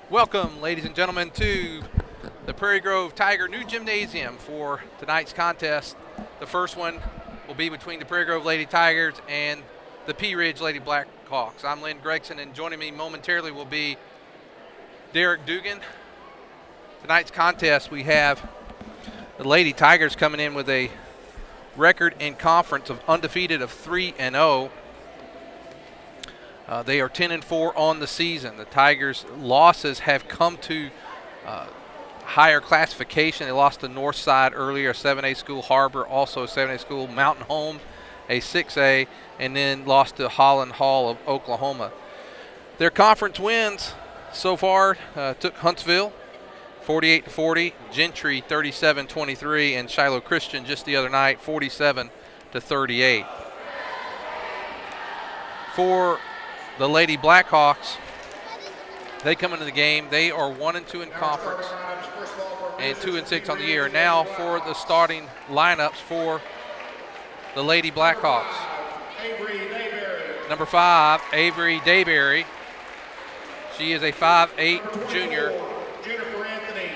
Welcome, ladies and gentlemen, to the Prairie Grove Tiger New Gymnasium for tonight's contest. The first one will be between the Prairie Grove Lady Tigers and the Pea Ridge Lady Blackhawks. I'm Lynn Gregson, and joining me momentarily will be Derek Dugan. Tonight's contest, we have the Lady Tigers coming in with a record in conference of undefeated of 3-0. They are 10-4 on the season. The Tigers' losses have come to higher classification. They lost to Northside earlier, a 7A school, Harbor, also a 7A school, Mountain Home, a 6A, and then lost to Holland Hall of Oklahoma. Their conference wins so far took Huntsville 48-40, Gentry 37-23, and Shiloh Christian just the other night 47-38. For the Lady Blackhawks, they come into the game. They are 1-2 in conference and 2-6 on the year. Now for the starting lineups for the Lady Blackhawks. Number 5, Avery Dayberry. She is a 5'8 junior.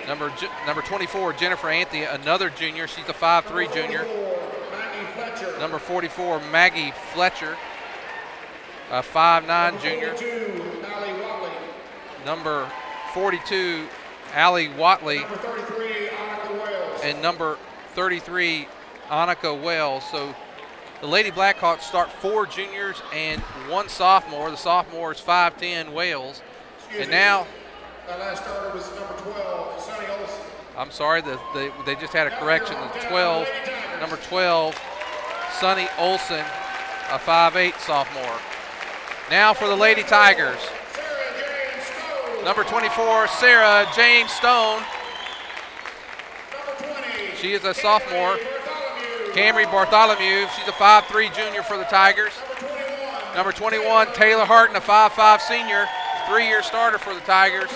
Number 24, Jennifer Anthony, another junior. She's a 5'3 junior. Number 44, Maggie Fletcher, a 5'9 junior. Number 42, Allie Watley. And number 33, Annika Wells. So the Lady Blackhawks start 4 juniors and 1 sophomore. The sophomore is 5'10 Wales. And now, last starter was number 12, Sonny Olson. I'm sorry, they just had a correction. Number 12, Sonny Olson, a 5'8 sophomore. Now for the Lady Tigers. Number 24, Sarah James Stone. She is a sophomore. Camry Bartholomew, she's a 5'3 junior for the Tigers. Number 21, Taylor Harton, a 5'5 senior, 3-year starter for the Tigers.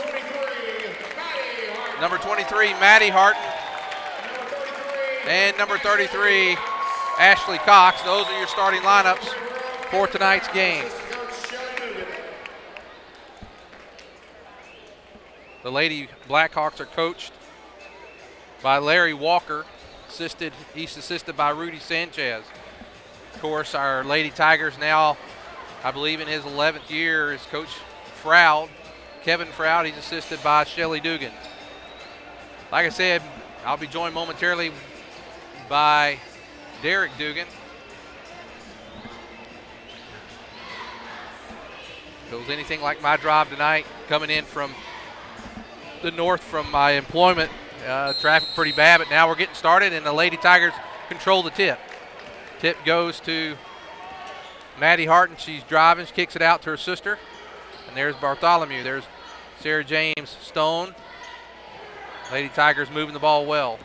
Number 23, Maddie Harton. And number 33, Ashley Cox. Those are your starting lineups for tonight's game. The Lady Blackhawks are coached by Larry Walker. He's assisted by Rudy Sanchez. Of course, our Lady Tigers now, I believe in his 11th year, is Coach Froud, Kevin Froud. He's assisted by Shelly Dugan. Like I said, I'll be joined momentarily by Derek Dugan. If it was anything like my drive tonight, coming in from the north from my employment, traffic pretty bad, but now we're getting started, and the Lady Tigers control the tip. Tip goes to Maddie Harton. She's driving, she kicks it out to her sister. And there's Bartholomew. There's Sarah James Stone. Lady Tigers moving the ball well.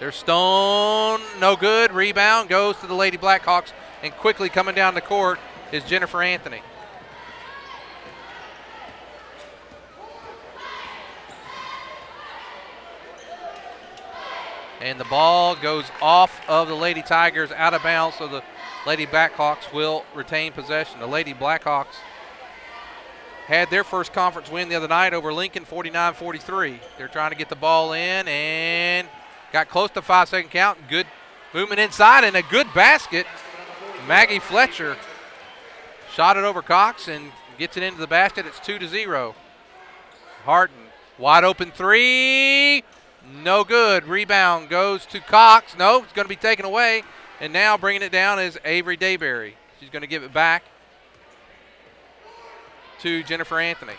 There's Stone, no good. Rebound goes to the Lady Blackhawks, and quickly coming down the court is Jennifer Anthony. And the ball goes off of the Lady Tigers, out of bounds, so the Lady Blackhawks will retain possession. The Lady Blackhawks had their first conference win the other night over Lincoln, 49-43. They're trying to get the ball in and got close to 5-second count. Good movement inside and a good basket. Maggie Fletcher shot it over Cox and gets it into the basket. It's 2-0. Harton, wide open three. No good. Rebound goes to Cox. No, it's going to be taken away. And now bringing it down is Avery Dayberry. She's going to give it back to Jennifer Anthony.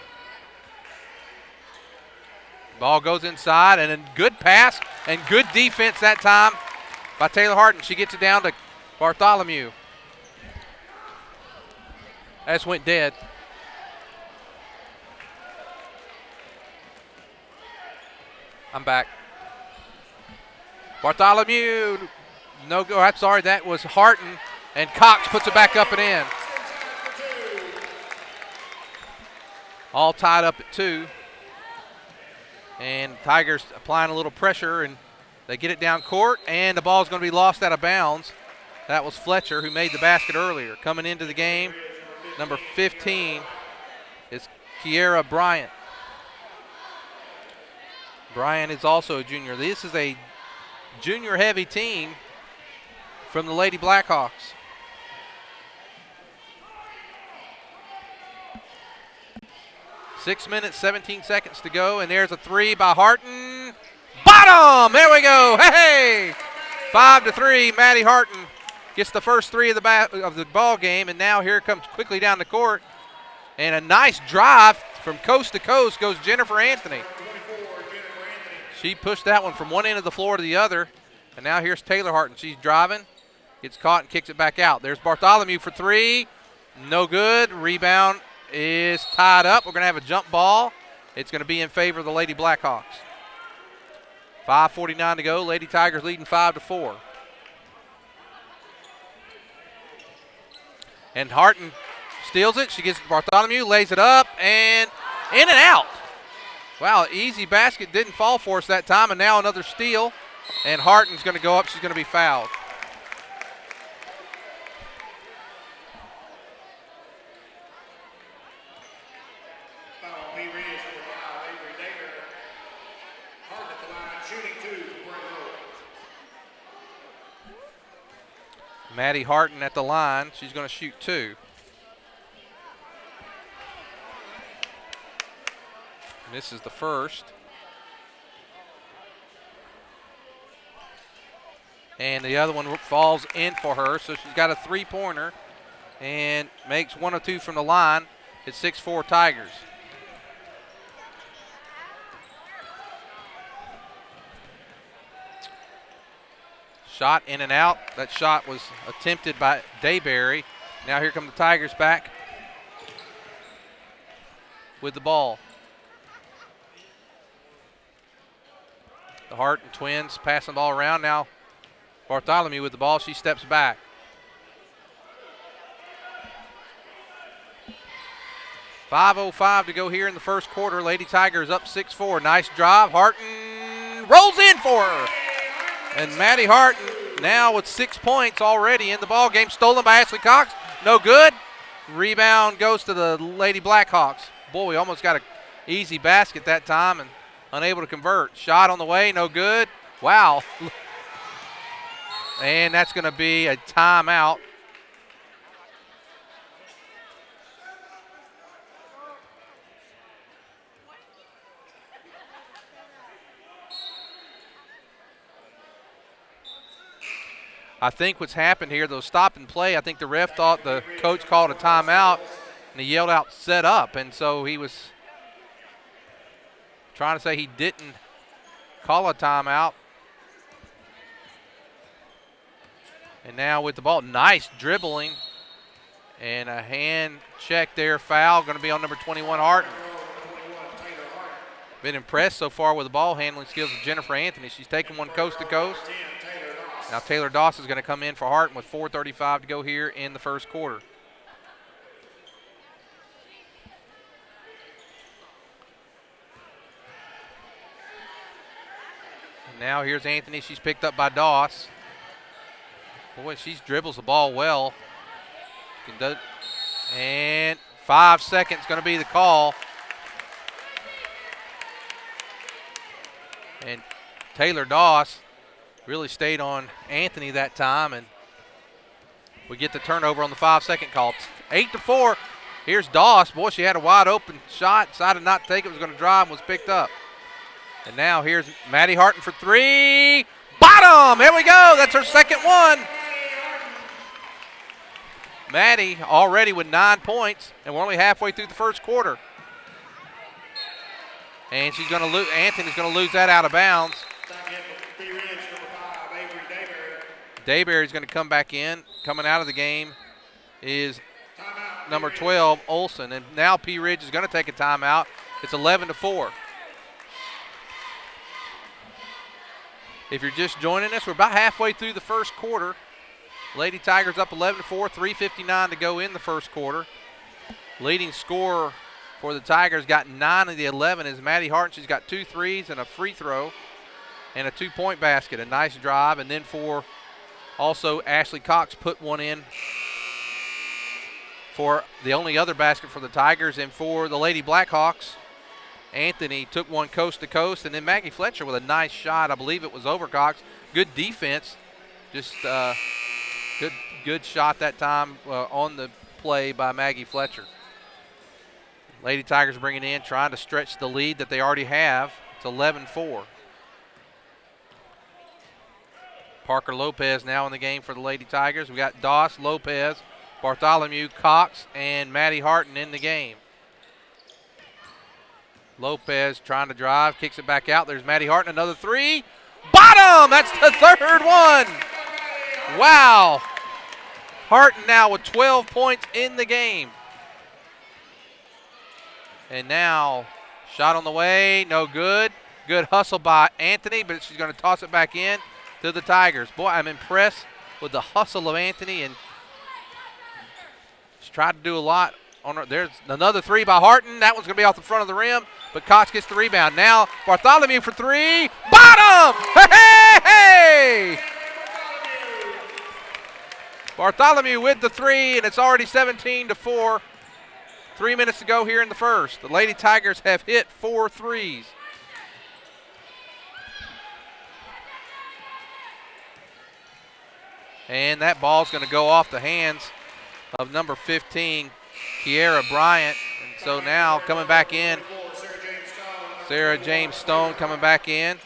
Ball goes inside, and a good pass and good defense that time by Taylor Harton. She gets it down to Bartholomew. That went dead. I'm back. Bartholomew, no go. I'm sorry, that was Harton, and Cox puts it back up and in. All tied up at 2. And Tigers applying a little pressure, and they get it down court, and the ball's going to be lost out of bounds. That was Fletcher, who made the basket earlier. Coming into the game, number 15 is Kiera Bryant. Bryant is also a junior. This is a junior-heavy team from the Lady Blackhawks. Six minutes, 17 seconds to go, and there's a three by Harton. Bottom! There we go. Hey! 5-3. Maddie Harton gets the first three of the ball game, and now here comes quickly down the court. And a nice drive from coast to coast goes Jennifer Anthony. She pushed that one from one end of the floor to the other. And now here's Taylor Harton. She's driving, gets caught and kicks it back out. There's Bartholomew for three. No good. Rebound is tied up. We're going to have a jump ball. It's going to be in favor of the Lady Blackhawks. 5:49 to go. Lady Tigers leading 5-4. And Harton steals it. She gets it to Bartholomew, lays it up, and in and out. Wow, easy basket. Didn't fall for us that time, and now another steal. And Harton's going to go up. She's going to be fouled. Foul on Pea Ridge, number 5, Avery Dager. Harton at the line, shooting 2 for Prairie. Maddie Harton at the line. She's going to shoot 2. This is the first. And the other one falls in for her, so she's got a three-pointer and makes 1 of 2 from the line. It's 6-4 Tigers. Shot in and out. That shot was attempted by Dayberry. Now here come the Tigers back with the ball. The Harton twins passing the ball around. Now Bartholomew with the ball. She steps back. .505 to go here in the first quarter. Lady Tigers up 6-4. Nice drive. Harton rolls in for her. And Maddie Harton now with 6 points already in the ball game. Stolen by Ashley Cox. No good. Rebound goes to the Lady Blackhawks. Boy, we almost got an easy basket that time and unable to convert. Shot on the way. No good. Wow. And that's going to be a timeout. I think what's happened here, those stop and play, I think the ref thought the coach called a timeout, and he yelled out, set up. And so he was trying to say he didn't call a timeout. And now with the ball, nice dribbling. And a hand check there, foul, going to be on number 21, Harton. Been impressed so far with the ball handling skills of Jennifer Anthony. She's taken one coast to coast. Now Taylor Doss is going to come in for Harton with 4:35 to go here in the first quarter. And now here's Anthony. She's picked up by Doss. Boy, she dribbles the ball well. And 5 seconds going to be the call. And Taylor Doss really stayed on Anthony that time, and we get the turnover on the 5-second call. 8-4. Here's Doss. Boy, she had a wide open shot, decided not to take it, was going to drive, and was picked up. And now here's Maddie Harton for three. Bottom! There we go. That's her second one. Maddie already with 9 points, and we're only halfway through the first quarter. And she's going to lose. Anthony's going to lose that out of bounds. Dayberry's going to come back in. Coming out of the game is number 12, Olson. And now Pea Ridge is going to take a timeout. It's 11-4. If you're just joining us, we're about halfway through the first quarter. Lady Tigers up 11-4, 3:59 to go in the first quarter. Leading scorer for the Tigers got 9 of the 11 is Maddie Harton. She's got 2 threes and a free throw and a 2-point basket. A nice drive. And then for also Ashley Cox put one in for the only other basket for the Tigers. And for the Lady Blackhawks, Anthony took one coast to coast, and then Maggie Fletcher with a nice shot. I believe it was over Cox. Good defense. Just good shot that time on the play by Maggie Fletcher. Lady Tigers bringing in, trying to stretch the lead that they already have. It's 11-4. Parker Lopez now in the game for the Lady Tigers. We got Doss, Lopez, Bartholomew, Cox, and Maddie Harton in the game. Lopez trying to drive, kicks it back out. There's Maddie Harton, another three. Bottom! That's the third one. Wow. Harton now with 12 points in the game. And now, shot on the way, no good. Good hustle by Anthony, but she's going to toss it back in to the Tigers. Boy, I'm impressed with the hustle of Anthony, and she's tried to do a lot on her. There's another three by Harton. That one's going to be off the front of the rim, but Cox gets the rebound. Now Bartholomew for three. Bottom! Hey, hey! Bartholomew with the three, and it's already 17-4. 3 minutes to go here in the first. The Lady Tigers have hit 4 threes. And that ball's going to go off the hands of number 15, Kiera Bryant. And so now coming back in, Sarah James Stone coming back in.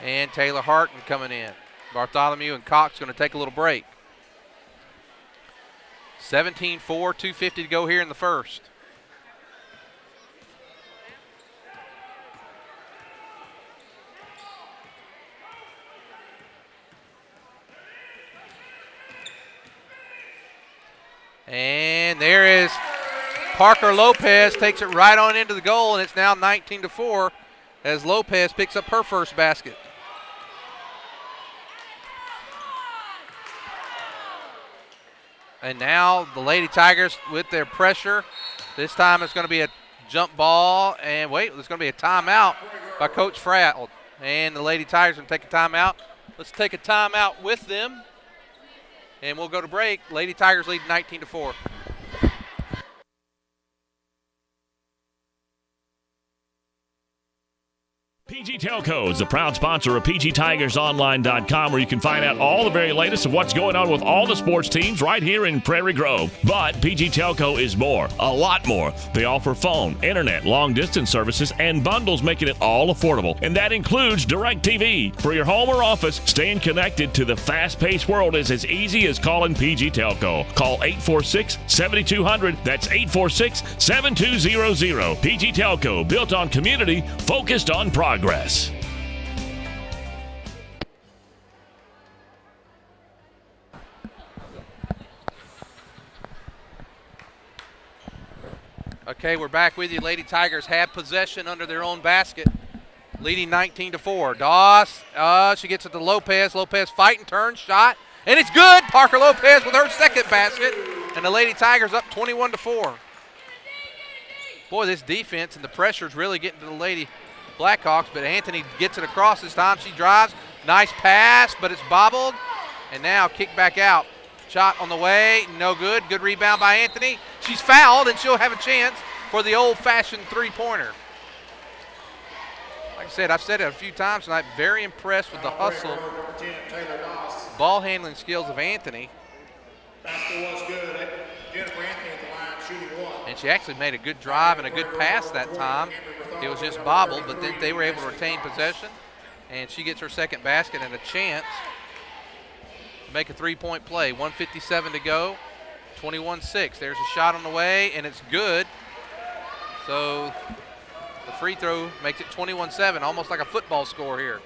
And Taylor Harton coming in. Bartholomew and Cox going to take a little break. 17-4, 2:50 to go here in the first. And there is Parker Lopez, takes it right on into the goal, and it's now 19-4 as Lopez picks up her first basket. And now the Lady Tigers with their pressure. This time it's going to be a jump ball. And wait, there's going to be a timeout by Coach Fratt. And the Lady Tigers going to take a timeout. Let's take a timeout with them. And we'll go to break. Lady Tigers lead 19-4. PG Telco is the proud sponsor of PGTigersOnline.com, where you can find out all the very latest of what's going on with all the sports teams right here in Prairie Grove. But PG Telco is more, a lot more. They offer phone, internet, long-distance services, and bundles, making it all affordable. And that includes DirecTV. For your home or office, staying connected to the fast-paced world is as easy as calling PG Telco. Call 846-7200. That's 846-7200. PG Telco, built on community, focused on progress. Okay, we're back with you. Lady Tigers have possession under their own basket, leading 19-4. Doss, she gets it to Lopez. Lopez fighting, turn, shot, and it's good. Parker Lopez with her second basket, and the Lady Tigers up 21-4. Boy, this defense and the pressure is really getting to the Lady Blackhawks, but Anthony gets it across this time. She drives. Nice pass, but it's bobbled. And now kick back out. Shot on the way, no good. Good rebound by Anthony. She's fouled, and she'll have a chance for the old-fashioned three-pointer. Like I said, I've said it a few times tonight, very impressed with the hustle, ball handling skills of Anthony. Basket was good. Jennifer Anthony at the line, shooting one. And she actually made a good drive and a good pass that time. It was just bobbled, but then they were able to retain possession. And she gets her second basket and a chance to make a three-point play. 1:57 to go, 21-6. There's a shot on the way, and it's good. So the free throw makes it 21-7, almost like a football score here.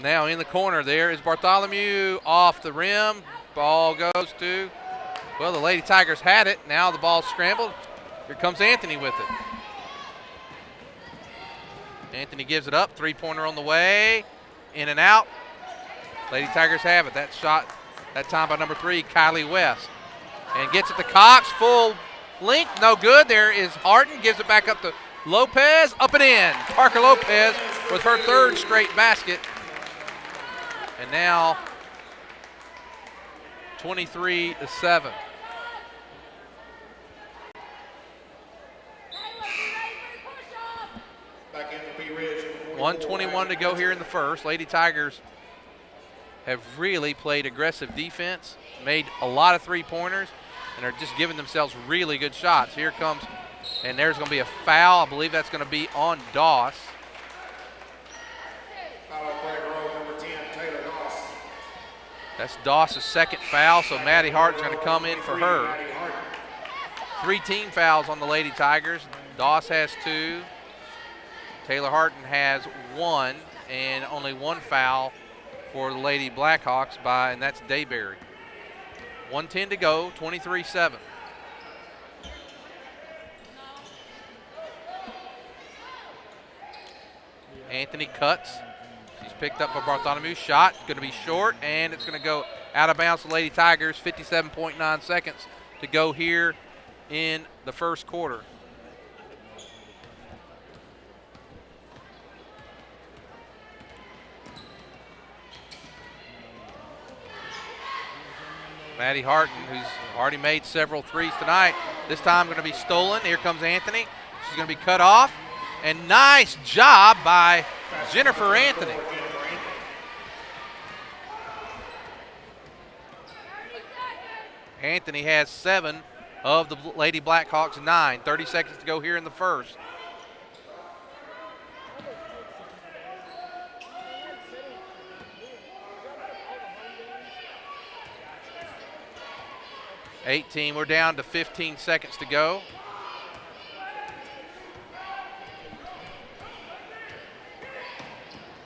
Now in the corner there is Bartholomew off the rim. Ball goes to, well, the Lady Tigers had it. Now the ball's scrambled. Here comes Anthony with it. Anthony gives it up. Three-pointer on the way. In and out. Lady Tigers have it. That shot, that time by number 3, Kylie West. And gets it to Cox. Full length. No good. There is Harden. Gives it back up to Lopez. Up and in. Parker Lopez with her third straight basket. And now 23-7. Back in for Pea Ridge. 1:21 to go here in the first. Lady Tigers have really played aggressive defense, made a lot of three-pointers, and are just giving themselves really good shots. Here comes, and there's going to be a foul. I believe that's going to be on Doss. Foul on Prairie Grove, number 10, Taylor Doss. That's Doss's second foul, so Maddie Hart's going to come in for her. Maddie Hart. 3 team fouls on the Lady Tigers. Doss has 2. Taylor Harton has 1, and only 1 foul for the Lady Blackhawks and that's Dayberry. 1:10 to go, 23-7. Anthony cuts. She's picked up a Bartholomew shot. Going to be short, and it's going to go out of bounds to Lady Tigers. 57.9 seconds to go here in the first quarter. Maddie Harton, who's already made several threes tonight, this time going to be stolen. Here comes Anthony. She's going to be cut off. And nice job by Jennifer Anthony. Anthony has 7 of the Lady Blackhawks 9. 30 seconds to go here in the first. We're down to 15 seconds to go.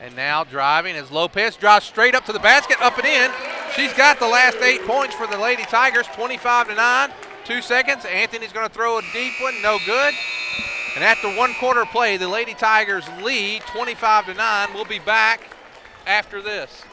And now driving as Lopez drives straight up to the basket, up and in. She's got the last 8 points for the Lady Tigers, 25-9. 2 seconds. Anthony's going to throw a deep one, no good. And after 1 quarter play, the Lady Tigers lead 25-9. We'll be back after this.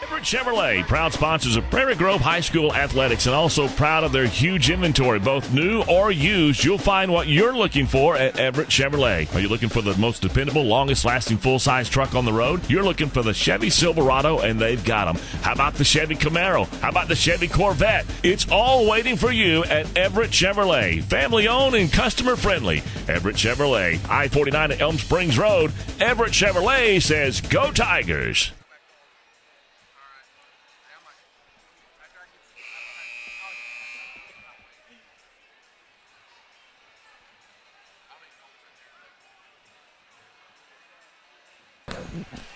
Everett Chevrolet, proud sponsors of Prairie Grove High School athletics, and also proud of their huge inventory, both new or used. You'll find what you're looking for at Everett Chevrolet. Are you looking for the most dependable, longest-lasting full-size truck on the road? You're looking for the Chevy Silverado, and they've got them. How about the Chevy Camaro? How about the Chevy Corvette? It's all waiting for you at Everett Chevrolet. Family-owned and customer-friendly. Everett Chevrolet, I-49 at Elm Springs Road. Everett Chevrolet says, go Tigers.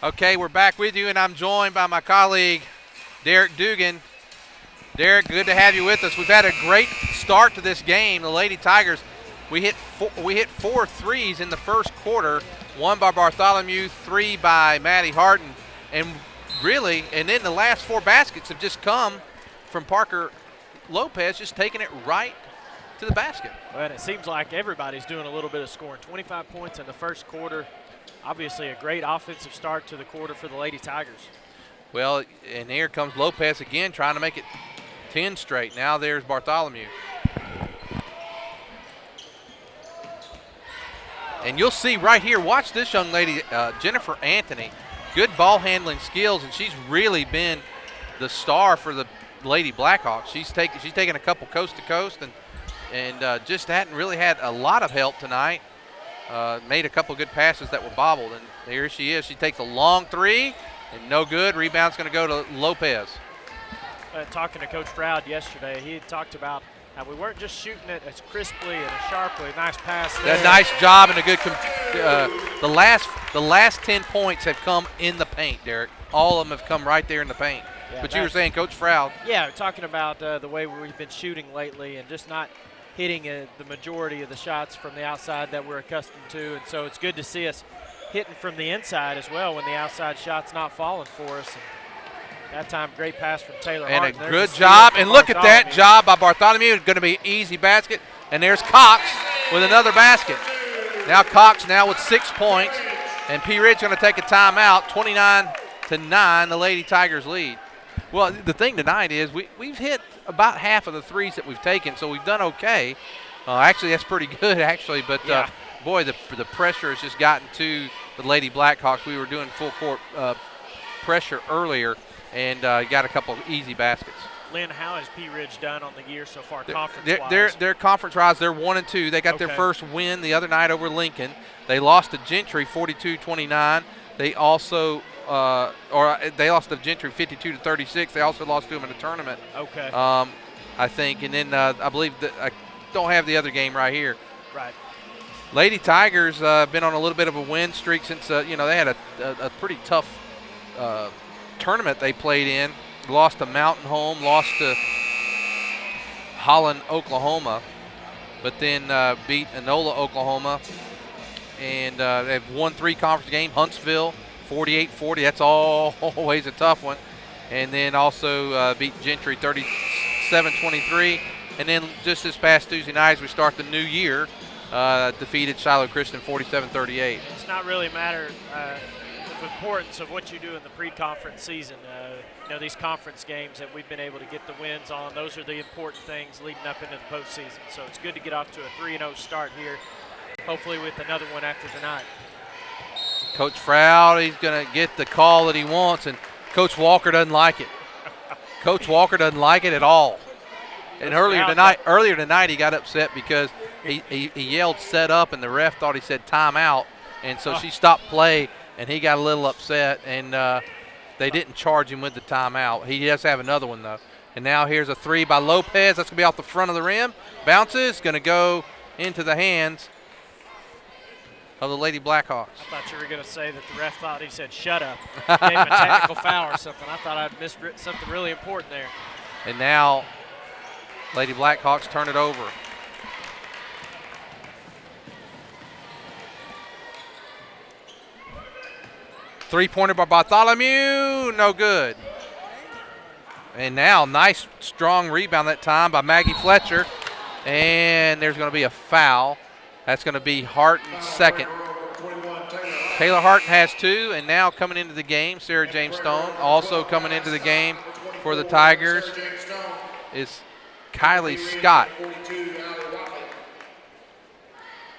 Okay, we're back with you, and I'm joined by my colleague, Derek Dugan. Derek, good to have you with us. We've had a great start to this game. The Lady Tigers, we hit 4 threes in the first quarter, 1 by Bartholomew, 3 by Maddie Harton, and then the last 4 baskets have just come from Parker Lopez, just taking it right to the basket. Well, and it seems like everybody's doing a little bit of scoring. 25 points in the first quarter. Obviously a great offensive start to the quarter for the Lady Tigers. Well, and here comes Lopez again, trying to make it 10 straight. Now there's Bartholomew. And you'll see right here, watch this young lady, Jennifer Anthony. Good ball handling skills, and she's really been the star for the Lady Blackhawks. She's taken a couple coast to coast and just hadn't really had a lot of help tonight. Made a couple good passes that were bobbled, and here she is. She takes a long 3, and no good. Rebound's going to go to Lopez. Talking to Coach Froud yesterday, he had talked about how we weren't just shooting it as crisply and as sharply. Nice pass there. A nice job and a good the last 10 points have come in the paint, Derek. All of them have come right there in the paint. Yeah, but you were saying, Coach Froud. Yeah, talking about the way we've been shooting lately and just not hitting the majority of the shots from the outside that we're accustomed to. And so it's good to see us hitting from the inside as well when the outside shot's not falling for us. And that time, great pass from Taylor And Harton. a good job. And look at that job by Bartholomew. It's going to be an easy basket. And there's Cox with another basket. Now Cox with 6 points. And Pea Ridge going to take a timeout. 29-9, the Lady Tigers lead. Well, the thing tonight is we've hit about half of the threes that we've taken, so we've done okay. Actually, that's pretty good, actually. But yeah. boy, the pressure has just gotten to the Lady Blackhawks. We were doing full court pressure earlier and got a couple of easy baskets. Lynn, how has Pea Ridge done on the year so far, conference-wise? They're conference-wise. They're 1-2. They got their first win the other night over Lincoln. They lost to Gentry 42-29. They also they lost to Gentry 52-36. They also lost to them in the tournament. Okay. I think, and then I believe that I don't have the other game right here. Right. Lady Tigers been on a little bit of a win streak since they had a pretty tough tournament they played in. Lost to Mountain Home, lost to Holland, Oklahoma, but then beat Enola, Oklahoma, and they've won 3 conference games. Huntsville, 48-40. That's always a tough one. And then also beat Gentry 37-23. And then just this past Tuesday night, as we start the new year, defeated Shiloh Christian 47-38. It's not really a matter of importance of what you do in the pre-conference season. These conference games that we've been able to get the wins on, those are the important things leading up into the postseason. So it's good to get off to a 3-0 start here, hopefully with another one after tonight. Coach Froud, he's going to get the call that he wants, and Coach Walker doesn't like it. Coach Walker doesn't like it at all. And earlier tonight he got upset because he yelled set up, and the ref thought he said timeout, and so she stopped play, and he got a little upset, and they didn't charge him with the timeout. He does have another one, though. And now here's a 3 by Lopez. That's going to be off the front of the rim. Bounces, going to go into the hands of the Lady Blackhawks. I thought you were going to say that the ref thought he said shut up. Gave him a technical foul or something. I thought I'd miswritten something really important there. And now Lady Blackhawks turn it over. Three-pointer by Bartholomew, no good. And now nice, strong rebound that time by Maggie Fletcher. And there's going to be a foul. That's going to be Harton's second. Taylor Harton has 2, and now coming into the game, Sarah James Stone. Also coming into the game for the Tigers is Kylie Scott.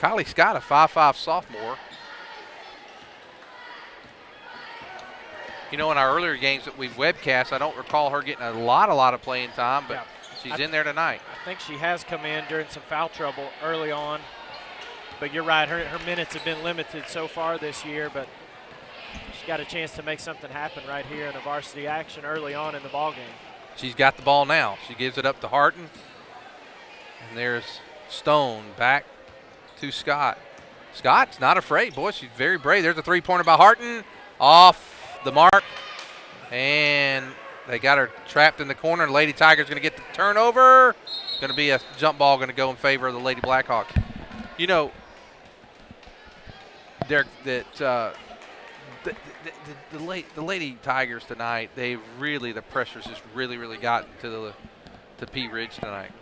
Kylie Scott, a 5'5" sophomore. In our earlier games that we've webcast, I don't recall her getting a lot of playing time, but she's in there tonight. I think she has come in during some foul trouble early on. But you're right, her minutes have been limited so far this year, but she's got a chance to make something happen right here in a varsity action early on in the ball game. She's got the ball now. She gives it up to Harton. And there's Stone back to Scott. Scott's not afraid. Boy, she's very brave. There's a three-pointer by Harton. Off the mark. And they got her trapped in the corner. Lady Tigers going to get the turnover. Going to be a jump ball going to go in favor of the Lady Blackhawks. The Lady Tigers tonight, the pressure's just really gotten to Pea Ridge tonight.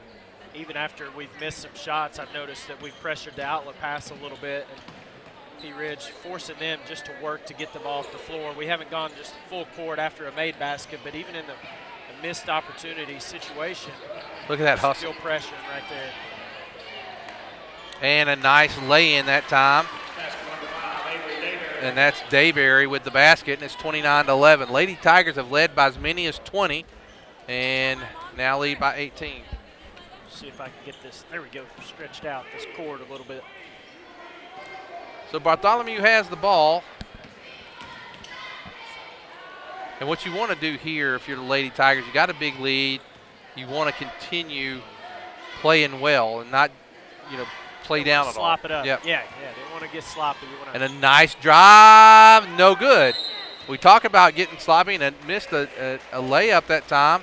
Even after we've missed some shots, I've noticed that we've pressured the outlet pass a little bit, and Pea Ridge forcing them just to work to get the ball off the floor. We haven't gone just full court after a made basket, but even in the missed opportunity situation, look at that hustle. Still pressuring right there. And a nice lay-in that time. And that's Dayberry with the basket, and it's 29-11. Lady Tigers have led by as many as 20 and now lead by 18. See if I can get this, there we go, stretched out this court a little bit. So Bartholomew has the ball. And what you want to do here, if you're the Lady Tigers, you got a big lead. You want to continue playing well and not, play down at all. Slop it up. Yep. Yeah, they want to get sloppy. And a nice drive, no good. We talk about getting sloppy and missed a layup that time.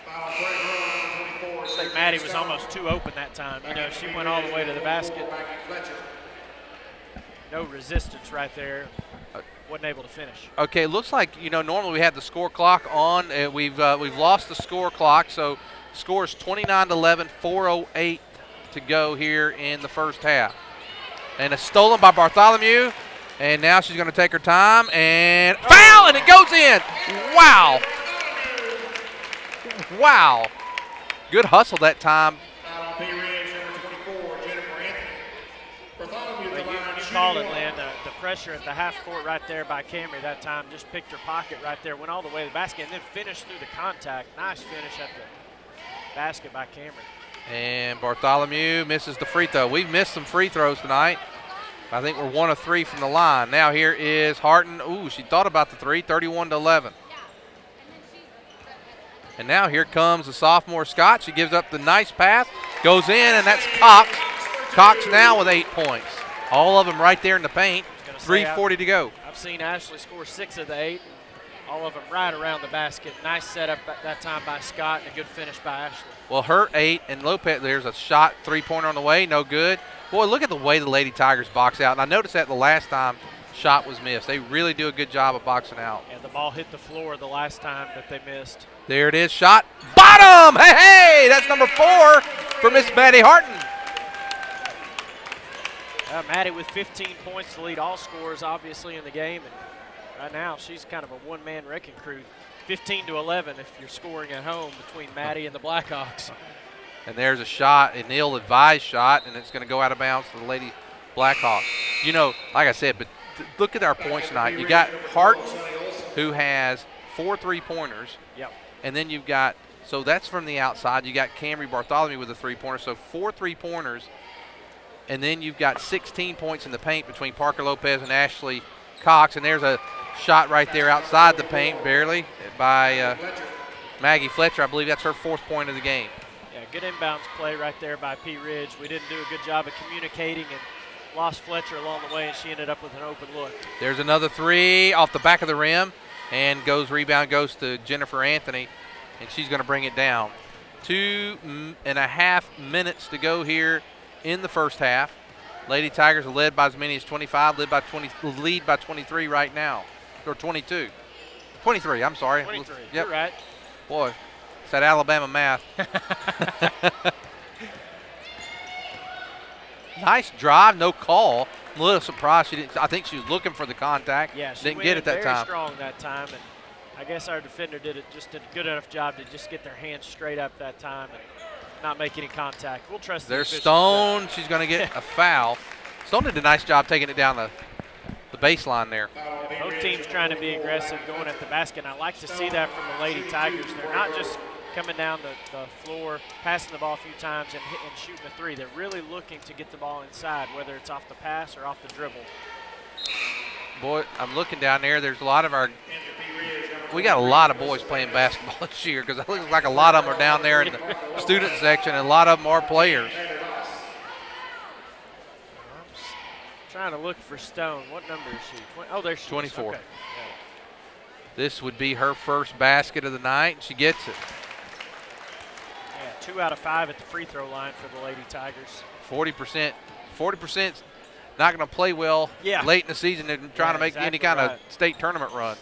I think Maddie was almost too open that time. She went all the way to the basket. No resistance right there. Wasn't able to finish. Okay, looks like, normally we had the score clock on. We've lost the score clock, so score is 29-11, 4:08 to go here in the first half. And it's stolen by Bartholomew, and now she's going to take her time and foul, and it goes in. Wow. Good hustle that time. Bartholomew at the But line. you shooting called it, one. Lynn. The pressure at the half court right there by Camry that time. Just picked her pocket right there, went all the way to the basket, and then finished through the contact. Nice finish at the basket by Camry. And Bartholomew misses the free throw. We've missed some free throws tonight. I think we're 1 of 3 from the line. Now here is Harton. Ooh, she thought about the three, 31-11. And now here comes the sophomore Scott. She gives up the nice pass, goes in, and that's Cox. Cox now with 8 points. All of them right there in the paint. 3:40 to go. I've seen Ashley score 6 of the 8. All of them right around the basket. Nice setup at that time by Scott and a good finish by Ashley. Well, her 8 and Lopez, there's a shot three-pointer on the way, no good. Boy, look at the way the Lady Tigers box out. And I noticed that the last time shot was missed. They really do a good job of boxing out. And the ball hit the floor the last time that they missed. There it is, shot. Bottom! Hey, hey, that's number 4 for Miss Maddie Harton. Maddie with 15 points to lead all scorers, obviously, in the game. And right now, she's kind of a one-man wrecking crew. 15-11 if you're scoring at home between Maddie and the Blackhawks. And there's a shot, an ill-advised shot, and it's going to go out of bounds to the Lady Blackhawks. You know, like I said, but look at our points tonight. You got Hart, who has 4 3-pointers. Yep. And then you've got, so that's from the outside. You got Camry Bartholomew with a 3-pointer, so 4 3-pointers. And then you've got 16 points in the paint between Parker Lopez and Ashley Cox. And there's a shot right there outside the paint, barely, by Maggie Fletcher. I believe that's her 4th point of the game. Yeah, good inbounds play right there by Pea Ridge. We didn't do a good job of communicating and lost Fletcher along the way, and she ended up with an open look. There's another 3 off the back of the rim, and rebound goes to Jennifer Anthony, and she's going to bring it down. 2.5 minutes to go here in the first half. Lady Tigers are led by as many as 25, lead by 23 right now, or 22. 23, I'm sorry. 23, Yep. you're right. Boy, it's that Alabama math. Nice drive, no call. I'm a little surprised she didn't. I think she was looking for the contact. Yeah, she didn't went get in it that very time. strong that time, and I guess our defender did a good enough job to just get their hands straight up that time and not make any contact. We'll trust. There's the officials. Stone. She's going to get a foul. Stone did a nice job taking it down the baseline there. Both teams trying to be aggressive, going at the basket. And I like to see that from the Lady Tigers. They're not just coming down the floor, passing the ball a few times and shooting a 3. They're really looking to get the ball inside, whether it's off the pass or off the dribble. Boy, I'm looking down there. There's a lot of we got a lot of boys playing basketball this year because it looks like a lot of them are down there in the student section, and a lot of them are players. Trying to look for Stone. What number is she? Oh, there she is. 24. Okay. This would be her first basket of the night, and she gets it. Yeah, 2 out of 5 at the free throw line for the Lady Tigers. 40%. 40% not going to play well late in the season and trying to make any kind of state tournament run.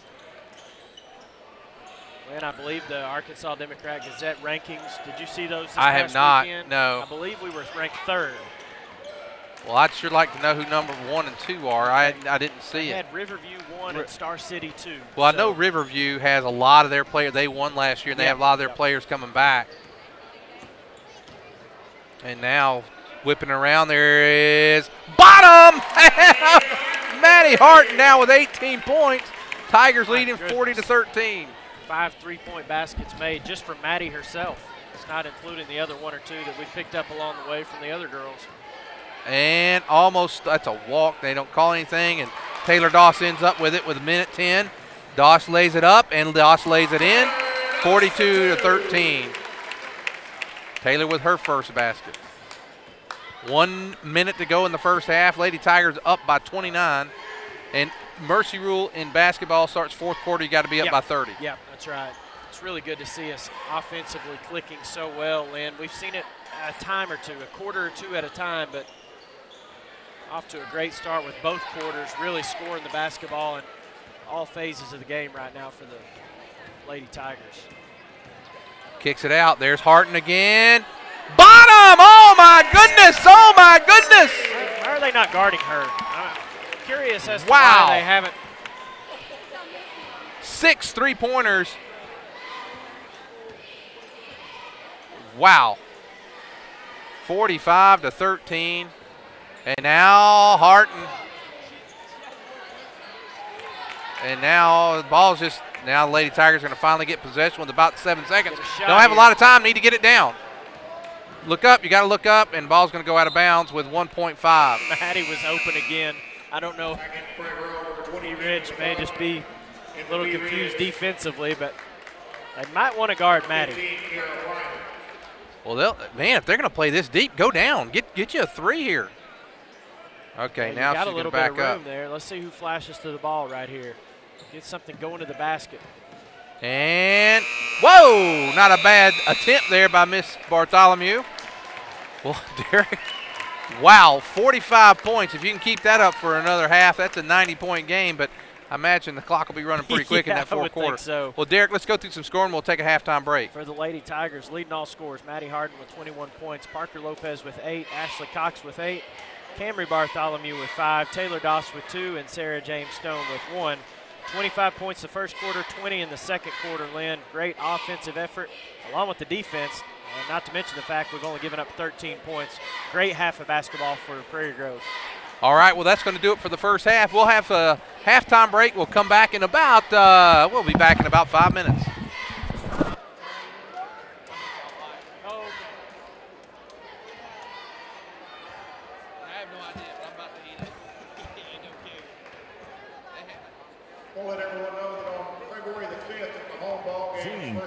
And I believe the Arkansas Democrat Gazette rankings, did you see those this I have past not, weekend? no. I believe we were ranked 3rd. Well, I'd sure like to know who number 1 and 2 are. I didn't see We it. had Riverview 1 and Star City 2. Well, I know Riverview has a lot of their players. They won last year, and they have a lot of their players coming back. And now whipping around, there is bottom! Maddie Hart now with 18 points. Tigers leading 40-13. 5 3-point baskets made just from Maddie herself. It's not including the other 1 or 2 that we picked up along the way from the other girls. And almost, that's a walk. They don't call anything, and Taylor Doss ends up with it with a minute 10. Doss lays it up, and Doss lays it in, 42-13. Taylor with her first basket. 1 minute to go in the first half. Lady Tigers up by 29. And mercy rule in basketball starts fourth quarter. You got to be up by 30. Yeah, that's right. It's really good to see us offensively clicking so well, Lynn. We've seen it a time or two, a quarter or 2 at a time, but off to a great start with both quarters, really scoring the basketball in all phases of the game right now for the Lady Tigers. Kicks it out. There's Harton again. Bottom! Oh, my goodness! Oh, my goodness! Why are they not guarding her? I'm curious as to why they haven't. 6 3-pointers. Wow. 45-13. And now Harton. And now the ball's just, now the Lady Tigers are going to finally get possession with about 7 seconds. Don't have a lot of time, need to get it down. Look up, you got to look up, and the ball's going to go out of bounds with 1.5. Maddie was open again. I don't know. Pea Ridge may just be a little confused defensively, but they might want to guard Maddie. Well, man, if they're going to play this deep, go down. Get you a 3 here. Okay, now she's going to back up. Got a little bit of room there. Let's see who flashes to the ball right here. Get something going to the basket. And, whoa, not a bad attempt there by Miss Bartholomew. Well, Derek, wow, 45 points. If you can keep that up for another half, that's a 90-point game, but I imagine the clock will be running pretty quick in that fourth quarter. So. Well, Derek, let's go through some scoring. We'll take a halftime break. For the Lady Tigers, leading all scores, Maddie Harden with 21 points, Parker Lopez with 8, Ashley Cox with 8, Camry Bartholomew with 5, Taylor Doss with 2, and Sarah James Stone with 1. 25 points the first quarter, 20 in the second quarter, Lynn. Great offensive effort along with the defense, and not to mention the fact we've only given up 13 points. Great half of basketball for Prairie Grove. All right, well, that's going to do it for the first half. We'll have a halftime break. We'll come back in about, we'll be back in about 5 minutes.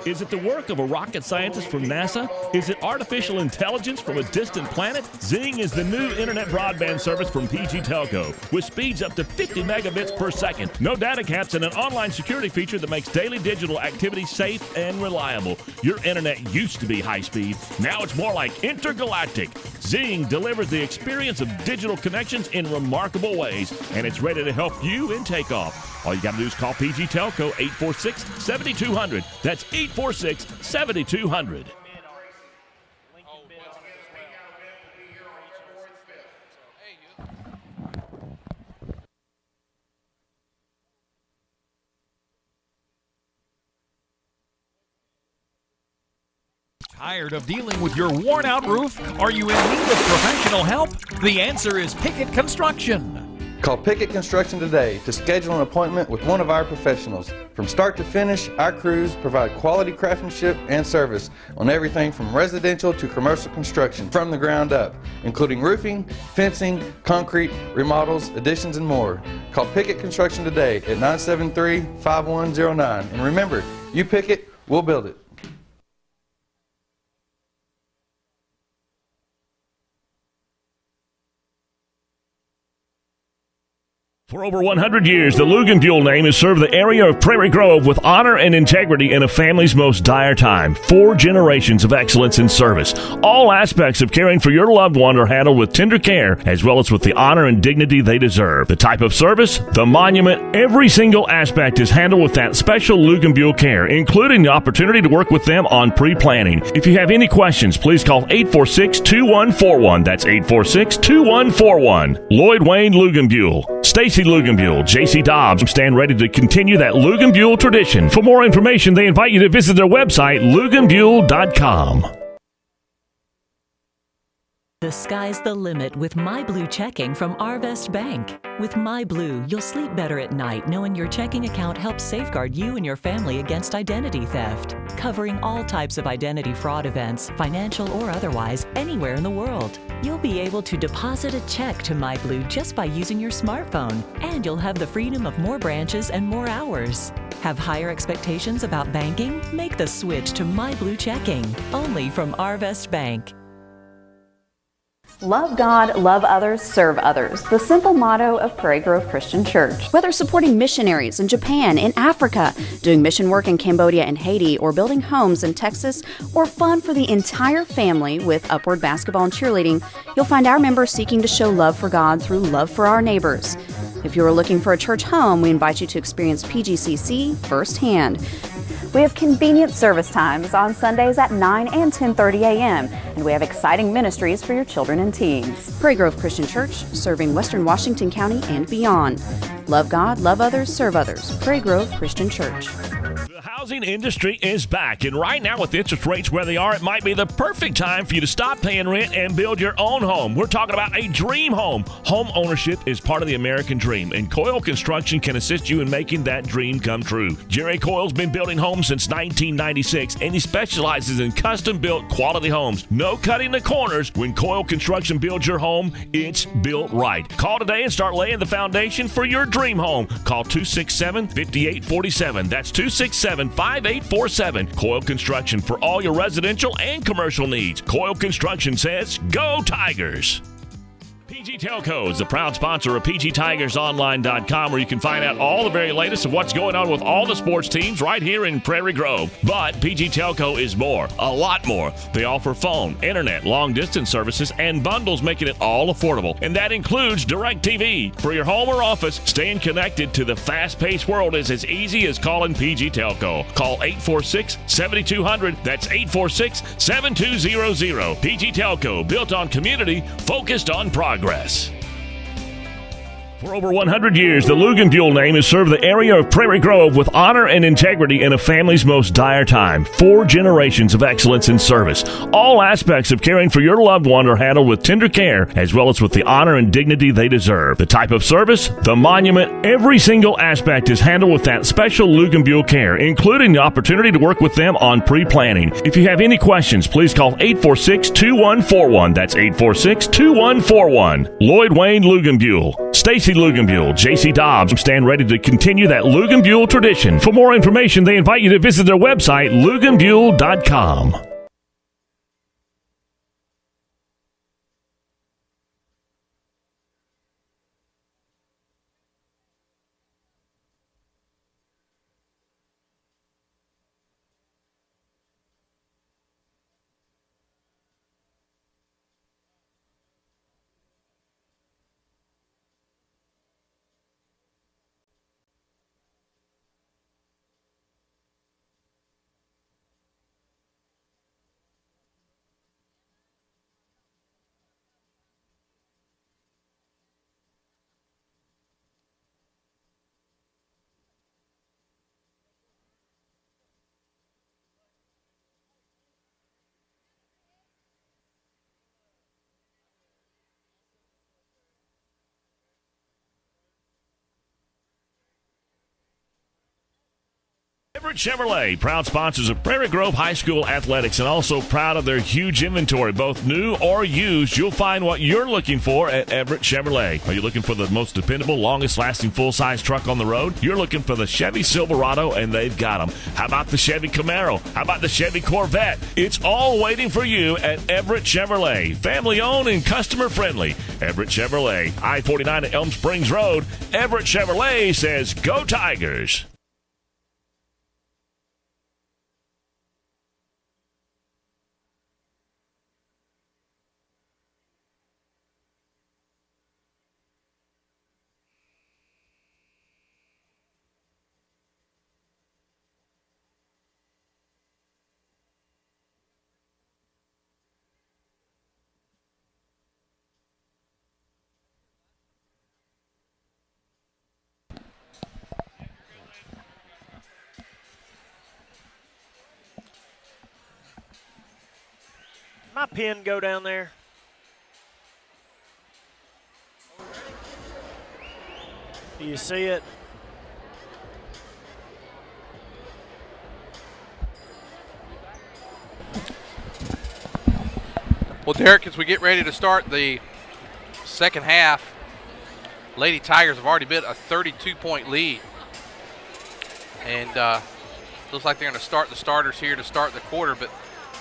Is it the work of a rocket scientist from NASA? Is it artificial intelligence from a distant planet? Zing is the new internet broadband service from PG Telco with speeds up to 50 megabits per second. No data caps and an online security feature that makes daily digital activity safe and reliable. Your internet used to be high speed. Now it's more like intergalactic. Zing delivers the experience of digital connections in remarkable ways, and it's ready to help you in takeoff. All you got to do is call PG Telco 846-7200. That's 846-7200. Tired of dealing with your worn-out roof? Are you in need of professional help? The answer is Pickett Construction. Call Pickett Construction today to schedule an appointment with one of our professionals. From start to finish, our crews provide quality craftsmanship and service on everything from residential to commercial construction from the ground up, including roofing, fencing, concrete, remodels, additions, and more. Call Pickett Construction today at 973-5109. And remember, you pick it, we'll build it. For over 100 years, the Luganbuehl name has served the area of Prairie Grove with honor and integrity in a family's most dire time. 4 generations of excellence in service. All aspects of caring for your loved one are handled with tender care, as well as with the honor and dignity they deserve. The type of service, the monument, every single aspect is handled with that special Luganbuehl care, including the opportunity to work with them on pre-planning. If you have any questions, please call 846-2141. That's 846-2141. Lloyd Wayne Luganbuehl. Stacy Luganbuehl, J.C. Dobbs stand ready to continue that Luganbuehl tradition. For more information, they invite you to visit their website, luganbuehl.com. The sky's the limit with MyBlue checking from Arvest Bank. With MyBlue, you'll sleep better at night knowing your checking account helps safeguard you and your family against identity theft, covering all types of identity fraud events, financial or otherwise, anywhere in the world. You'll be able to deposit a check to MyBlue just by using your smartphone, and you'll have the freedom of more branches and more hours. Have higher expectations about banking? Make the switch to MyBlue checking, only from Arvest Bank. Love God, love others, serve others. The simple motto of Prairie Grove Christian Church. Whether supporting missionaries in Japan, in Africa, doing mission work in Cambodia and Haiti, or building homes in Texas, or fun for the entire family with Upward Basketball and Cheerleading, you'll find our members seeking to show love for God through love for our neighbors. If you are looking for a church home, we invite you to experience PGCC firsthand. We have convenient service times on Sundays at 9 and 10:30 a.m., and we have exciting ministries for your children and teens. Prairie Grove Christian Church, serving Western Washington County and beyond. Love God, love others, serve others. Prairie Grove Christian Church. The housing housing industry is back, and right now with interest rates where they are, it might be the perfect time for you to stop paying rent and build your own home. We're talking about a dream home. Home ownership is part of the American dream, and Coyle Construction can assist you in making that dream come true. Jerry Coyle's been building homes since 1996, and he specializes in custom-built quality homes. No cutting the corners. When Coyle Construction builds your home, it's built right. Call today and start laying the foundation for your dream home. Call 267-5847. That's 267-5847. Coyle Construction for all your residential and commercial needs. Coyle Construction says, go Tigers! PG Telco is the proud sponsor of PGTigersOnline.com, where you can find out all the very latest of what's going on with all the sports teams right here in Prairie Grove. But PG Telco is more, a lot more. They offer phone, internet, long-distance services, and bundles, making it all affordable. And that includes DirecTV. For your home or office, staying connected to the fast-paced world is as easy as calling PG Telco. Call 846-7200. That's 846-7200. PG Telco, built on community, focused on progress. For over 100 years, the Luganbuehl name has served the area of Prairie Grove with honor and integrity in a family's most dire time. 4 generations of excellence in service. All aspects of caring for your loved one are handled with tender care, as well as with the honor and dignity they deserve. The type of service, the monument, every single aspect is handled with that special Luganbuehl care, including the opportunity to work with them on pre-planning. If you have any questions, please call 846-2141. That's 846-2141. Lloyd Wayne Luganbuehl. Stacy Luganbuehl, J.C. Dobbs stand ready to continue that Luganbuehl tradition. For more information, they invite you to visit their website, luganbuehl.com. Everett Chevrolet, proud sponsors of Prairie Grove High School athletics, and also proud of their huge inventory, both new or used. You'll find what you're looking for at Everett Chevrolet. Are you looking for the most dependable, longest-lasting full-size truck on the road? You're looking for the Chevy Silverado, and they've got them. How about the Chevy Camaro? How about the Chevy Corvette? It's all waiting for you at Everett Chevrolet. Family-owned and customer-friendly. Everett Chevrolet, I-49 at Elm Springs Road. Everett Chevrolet says, go Tigers! My pin go down there? Do you see it? Well, Derek, as we get ready to start the second half, Lady Tigers have already been a 32-point lead. And looks like they're going to start the starters here to start the quarter, but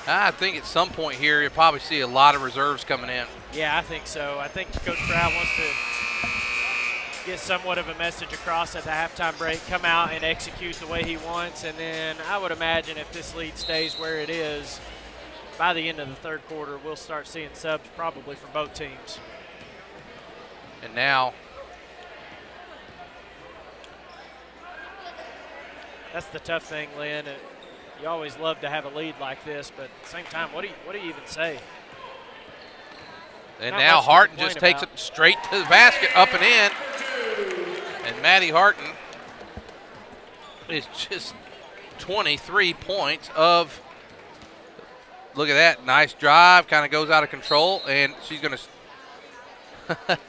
I think at some point here you'll probably see a lot of reserves coming in. Yeah, I think so. I think Coach Brown wants to get somewhat of a message across at the halftime break, come out and execute the way he wants, and then I would imagine if this lead stays where it is, by the end of the third quarter, we'll start seeing subs probably from both teams. And now that's the tough thing, Lynn. You always love to have a lead like this, but at the same time, what do you even say? And Not now much to Harton complain just takes about. it straight to the basket, up and in. And Maddie Harton is just 23 points of, look at that, nice drive, kind of goes out of control, and she's going to,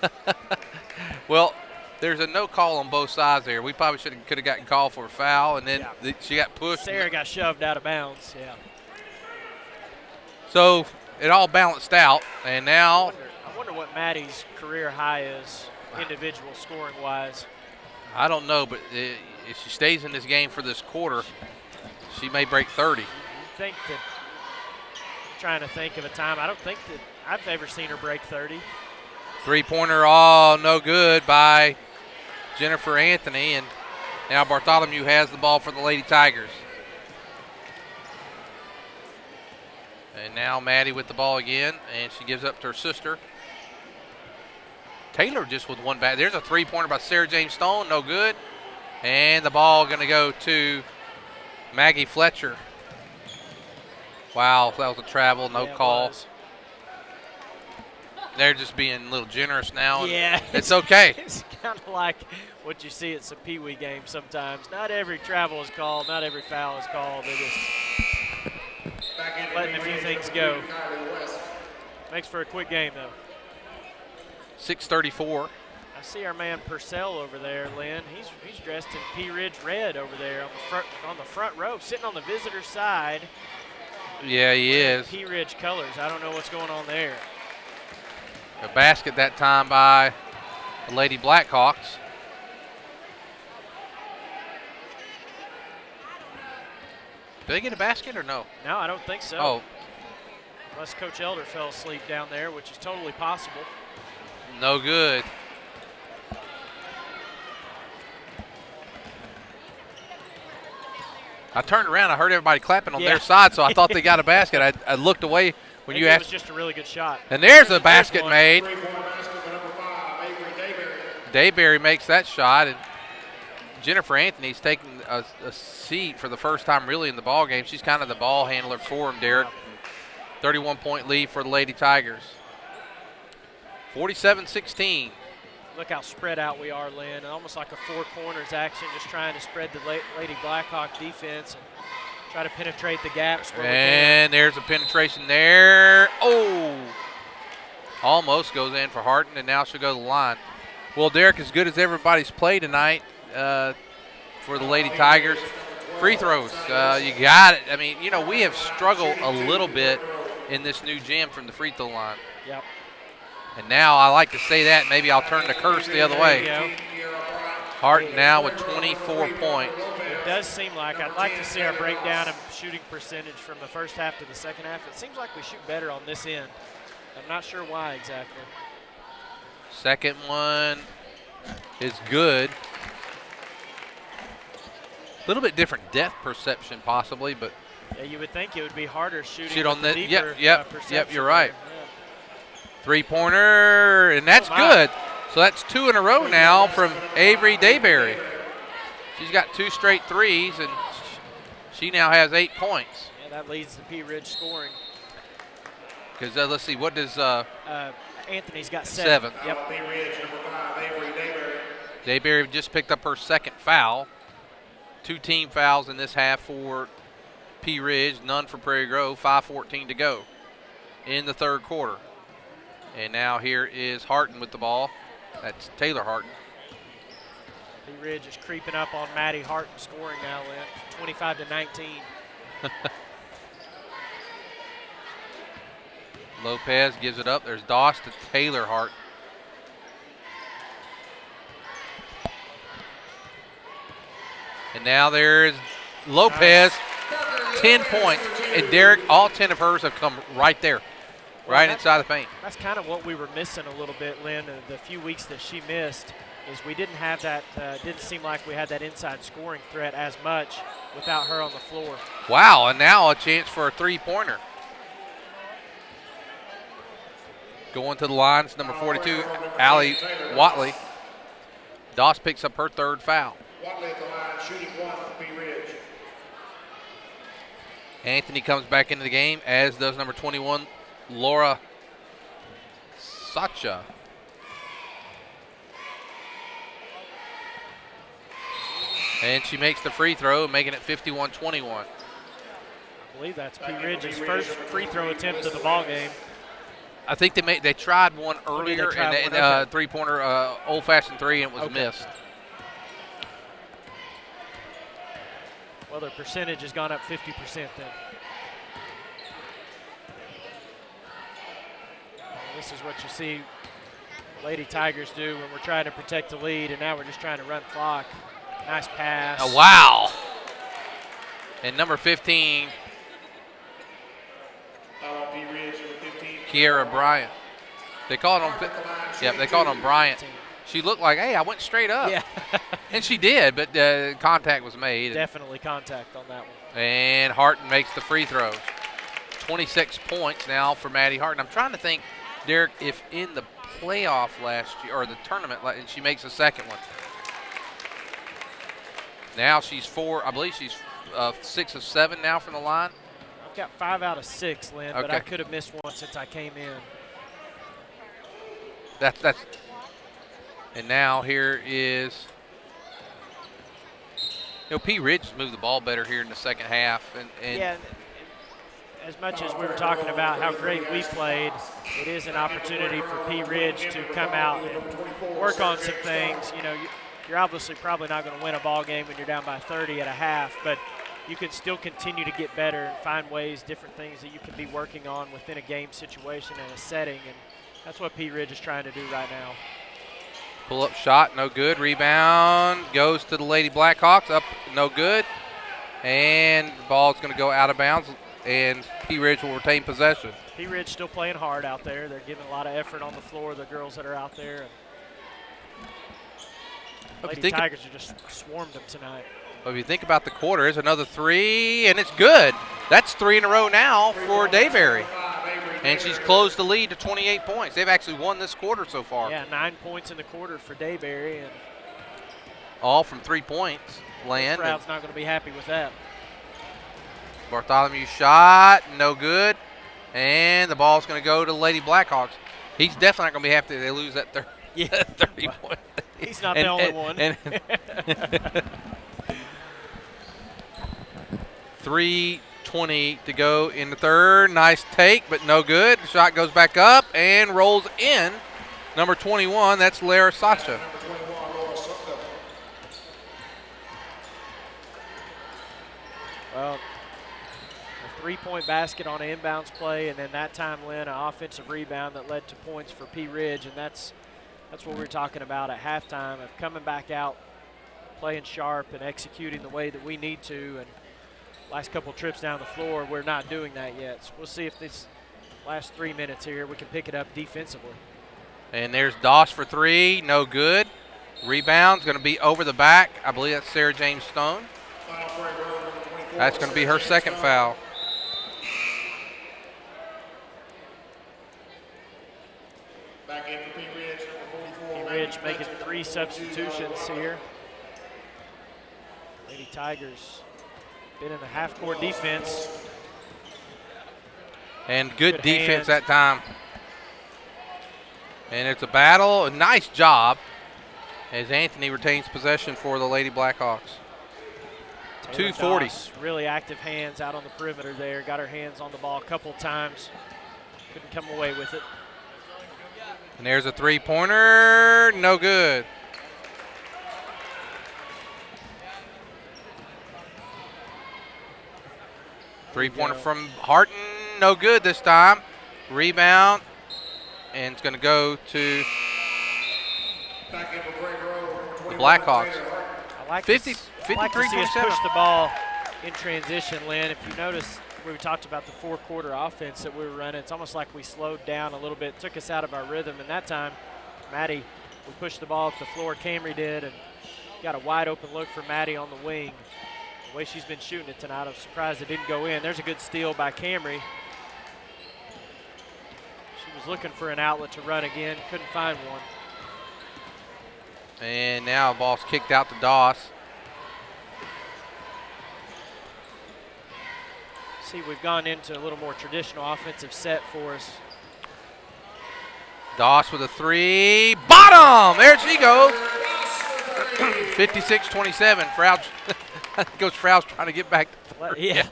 well, there's a no call on both sides there. We probably could have gotten called for a foul, and then she got pushed. Sarah got shoved out of bounds, yeah. So it all balanced out, and now. I wonder what Maddie's career high is, individual scoring-wise. I don't know, but if she stays in this game for this quarter, she may break 30. Think that, I'm trying to think of a time. I don't think that I've ever seen her break 30. Three-pointer, all no good by Jennifer Anthony, and now Bartholomew has the ball for the Lady Tigers. And now Maddie with the ball again, and she gives up to her sister. Taylor just with one back. There's a three-pointer by Sarah Jane Stone, no good. And the ball going to go to Maggie Fletcher. Wow, that was a travel, no call. They're just being a little generous now. Yeah. It's okay. It's kind of like what you see at some Pee Wee games sometimes. Not every travel is called, not every foul is called. They just letting a few things go. Makes for a quick game, though. 6:34. I see our man Purcell over there, Lynn. He's dressed in Pea Ridge red over there on the front row, sitting on the visitor side. Yeah, he is. Pea Ridge colors. I don't know what's going on there. A basket that time by the Lady Blackhawks. Did they get a basket or no? No, I don't think so. Oh. Unless Coach Elder fell asleep down there, which is totally possible. No good. I turned around. I heard everybody clapping on their side, so I thought they got a basket. I looked away when Maybe you asked. It was just a really good shot. And there's a basket made. Dayberry makes that shot, and Jennifer Anthony's taking a seat for the first time really in the ball game. She's kind of the ball handler for him, Derek. 31-point lead for the Lady Tigers. 47-16. Look how spread out we are, Lynn. Almost like a four corners action, just trying to spread the Lady Blackhawk defense and try to penetrate the gaps. And there's a penetration there. Oh! Almost goes in for Harton, and now she'll go to the line. Well, Derek, as good as everybody's played tonight for the Lady Tigers, free throws, you got it. I mean, you know, we have struggled a little bit in this new gym from the free throw line. Yep. And now I like to say that. Maybe I'll turn the curse the other way. Harton now with 24 points. It does seem like I'd like to see our breakdown of shooting percentage from the first half to the second half. It seems like we shoot better on this end. I'm not sure why exactly. Second one is good. A little bit different depth perception possibly, but yeah, you would think it would be harder shooting shoot on the the deeper, yep, perception you're right. there. Yeah. Three-pointer, and that's good. So that's two in a row now from Avery Dayberry. She's got two straight threes, and she now has 8 points. Yeah, that leads to Pea Ridge scoring. Because let's see, what does Anthony's got 7. Yep. Dayberry just picked up her second foul. 2 team fouls in this half for Pea Ridge, none for Prairie Grove. 5:14 to go in the third quarter. And now here is Harton with the ball. That's Taylor Harton. Pea Ridge is creeping up on Maddie Harton scoring now, Lynn. 25-19. Lopez gives it up. There's Doss to Taylor Harton. And now there's Lopez, 10 points. And Derek, all 10 of hers have come right there, right inside the paint. That's kind of what we were missing a little bit, Lynn. The few weeks that she missed is we didn't have that, didn't seem like we had that inside scoring threat as much without her on the floor. Wow, and now a chance for a three-pointer. Going to the lines, number 42, Allie Watley. Doss picks up her third foul. Watley at the line, shooting 1 for Pea Ridge. Anthony comes back into the game, as does number 21, Laura Sacha. And she makes the free throw, making it 51-21. I believe that's Pea Ridge's first free throw attempt of the ball game. I think they tried one earlier, okay. three-pointer, old-fashioned three, and it was Okay. missed. Well, their percentage has gone up 50% then. This is what you see Lady Tigers do when we're trying to protect the lead, and now we're just trying to run clock. Nice pass. Oh, wow. And number 15, Pea Ridge, number 15. Kiera Bryant. They called on, they called on Bryant. She looked like, hey, I went straight up. Yeah. And she did, but contact was made. Definitely contact on that one. And Harton makes the free throws. 26 points now for Maddie Harton. I'm trying to think, Derek, if in the playoff last year, or the tournament, and she makes a second one. Now she's I believe she's 6 of 7 now from the line. I've got 5 out of 6, Lynn, but Okay. I could have missed one since I came in. That's and now here is, Pea Ridge has moved the ball better here in the second half. And Yeah, as much as we were talking about how great we played, it is an opportunity for Pea Ridge to come out and work on some things. You're obviously probably not going to win a ball game when you're down by 30 at a half, but you can still continue to get better and find ways, different things that you can be working on within a game situation and a setting, and that's what Pea Ridge is trying to do right now. pull-up shot, no good. Rebound goes to the Lady Blackhawks, up, no good. And the ball's going to go out of bounds, and Pea Ridge will retain possession. Pea Ridge still playing hard out there. They're giving a lot of effort on the floor, the girls that are out there. And Lady Tigers have just swarmed them tonight. But if you think about the quarter, there's another three, and it's good. That's 3 in a row now for Dayberry. And she's closed the lead to 28 points. They've actually won this quarter so far. Yeah, 9 points in the quarter for Dayberry. And all from 3 points land. The crowd's not going to be happy with that. Bartholomew shot, no good. And the ball's going to go to the Lady Blackhawks. He's definitely not going to be happy if they lose that 30 point. He's not the only one. 3:20 to go in the third. Nice take, but no good. The shot goes back up and rolls in. Number 21, that's Lara Sacha. Well, a three-point basket on an inbounds play, and then that time, Lynn, an offensive rebound that led to points for Pea Ridge, and that's what we were talking about at halftime, of coming back out, playing sharp and executing the way that we need to. And last couple trips down the floor, we're not doing that yet. So we'll see if this last 3 minutes here we can pick it up defensively. And there's Doss for three, no good. Rebound's going to be over the back. I believe that's Sarah James Stone. That's going to be her second foul. Back in for Pea Ridge, number 44. Pea Ridge making 3 substitutions here. Lady Tigers been in the half-court defense. And good defense that time. And it's a battle. A nice job as Anthony retains possession for the Lady Blackhawks. 2:40. Doss, really active hands out on the perimeter there. Got her hands on the ball a couple times. Couldn't come away with it. And there's a three-pointer. No good. Three-pointer from Harton. No good this time. Rebound. And it's going to go to the Blackhawks. I like 50, to, I like to see us 53-27. push the ball in transition, Lynn. If you notice, we talked about the 4-quarter offense that we were running. It's almost like we slowed down a little bit, took us out of our rhythm. And that time, Maddie, we pushed the ball up the floor. Camry did, and got a wide open look for Maddie on the wing. The way she's been shooting it tonight, I'm surprised it didn't go in. There's a good steal by Camry. She was looking for an outlet to run again, couldn't find one. And now the ball's kicked out to Doss. See, we've gone into a little more traditional offensive set for us. Doss with a three. Bottom! There she goes. 56-27. Frow's, Coach Frow's trying to get back to third.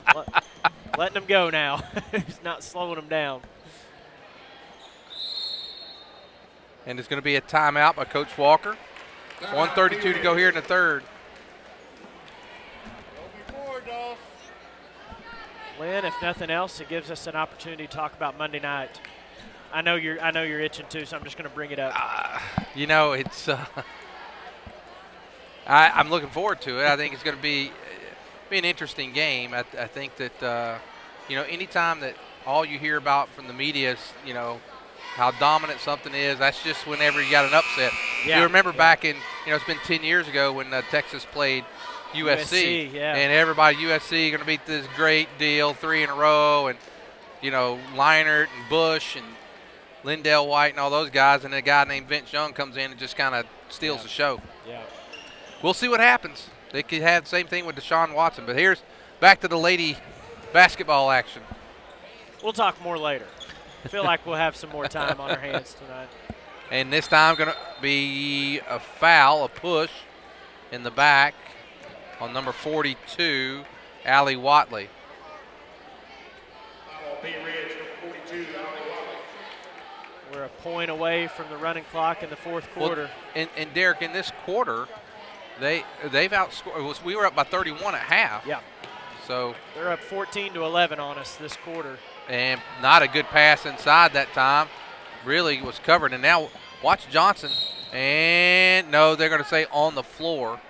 Letting them go now. He's not slowing them down. And it's going to be a timeout by Coach Walker. 1:32 to go here in the third. Lynn, if nothing else, it gives us an opportunity to talk about Monday night. I know you're itching too, so I'm just going to bring it up. It's I'm looking forward to it. I think it's going to be an interesting game. I think that anytime that all you hear about from the media is how dominant something is, that's just whenever you got an upset. Yeah. You remember back in it's been 10 years ago when Texas played USC, and everybody USC going to beat this great deal 3 in a row, and Leinart and Bush and Lindell White and all those guys, and a guy named Vince Young comes in and just kind of steals the show. Yeah. We'll see what happens. They could have the same thing with Deshaun Watson, but here's back to the lady basketball action. We'll talk more later. I feel like we'll have some more time on our hands tonight. And this time going to be a foul, a push in the back on number 42, Allie Watley. Pea Ridge, 42, Allie Watley. We're a point away from the running clock in the fourth quarter. Well, and Derek, in this quarter, they've outscored. We were up by 31 at half. Yeah. So they're up 14-11 on us this quarter. And not a good pass inside that time. Really was covered. And now watch Johnson. And no, they're going to say on the floor.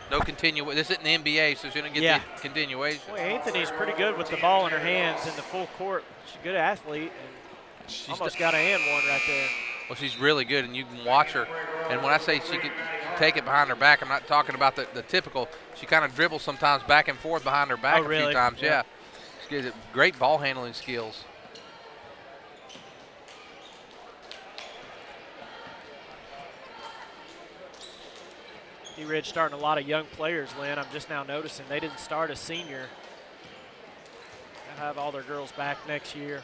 No continuation. This isn't the NBA, so she's going to get the continuation. Boy, Anthony's pretty good with the ball in her hands in the full court. She's a good athlete. And she's almost got a hand one right there. Well, she's really good, and you can watch her. And when I say she could take it behind her back, I'm not talking about the typical. She kind of dribbles sometimes back and forth behind her back a few times. Yeah. She's got great ball handling skills. Pea Ridge starting a lot of young players, Lynn. I'm just now noticing they didn't start a senior. They'll have all their girls back next year.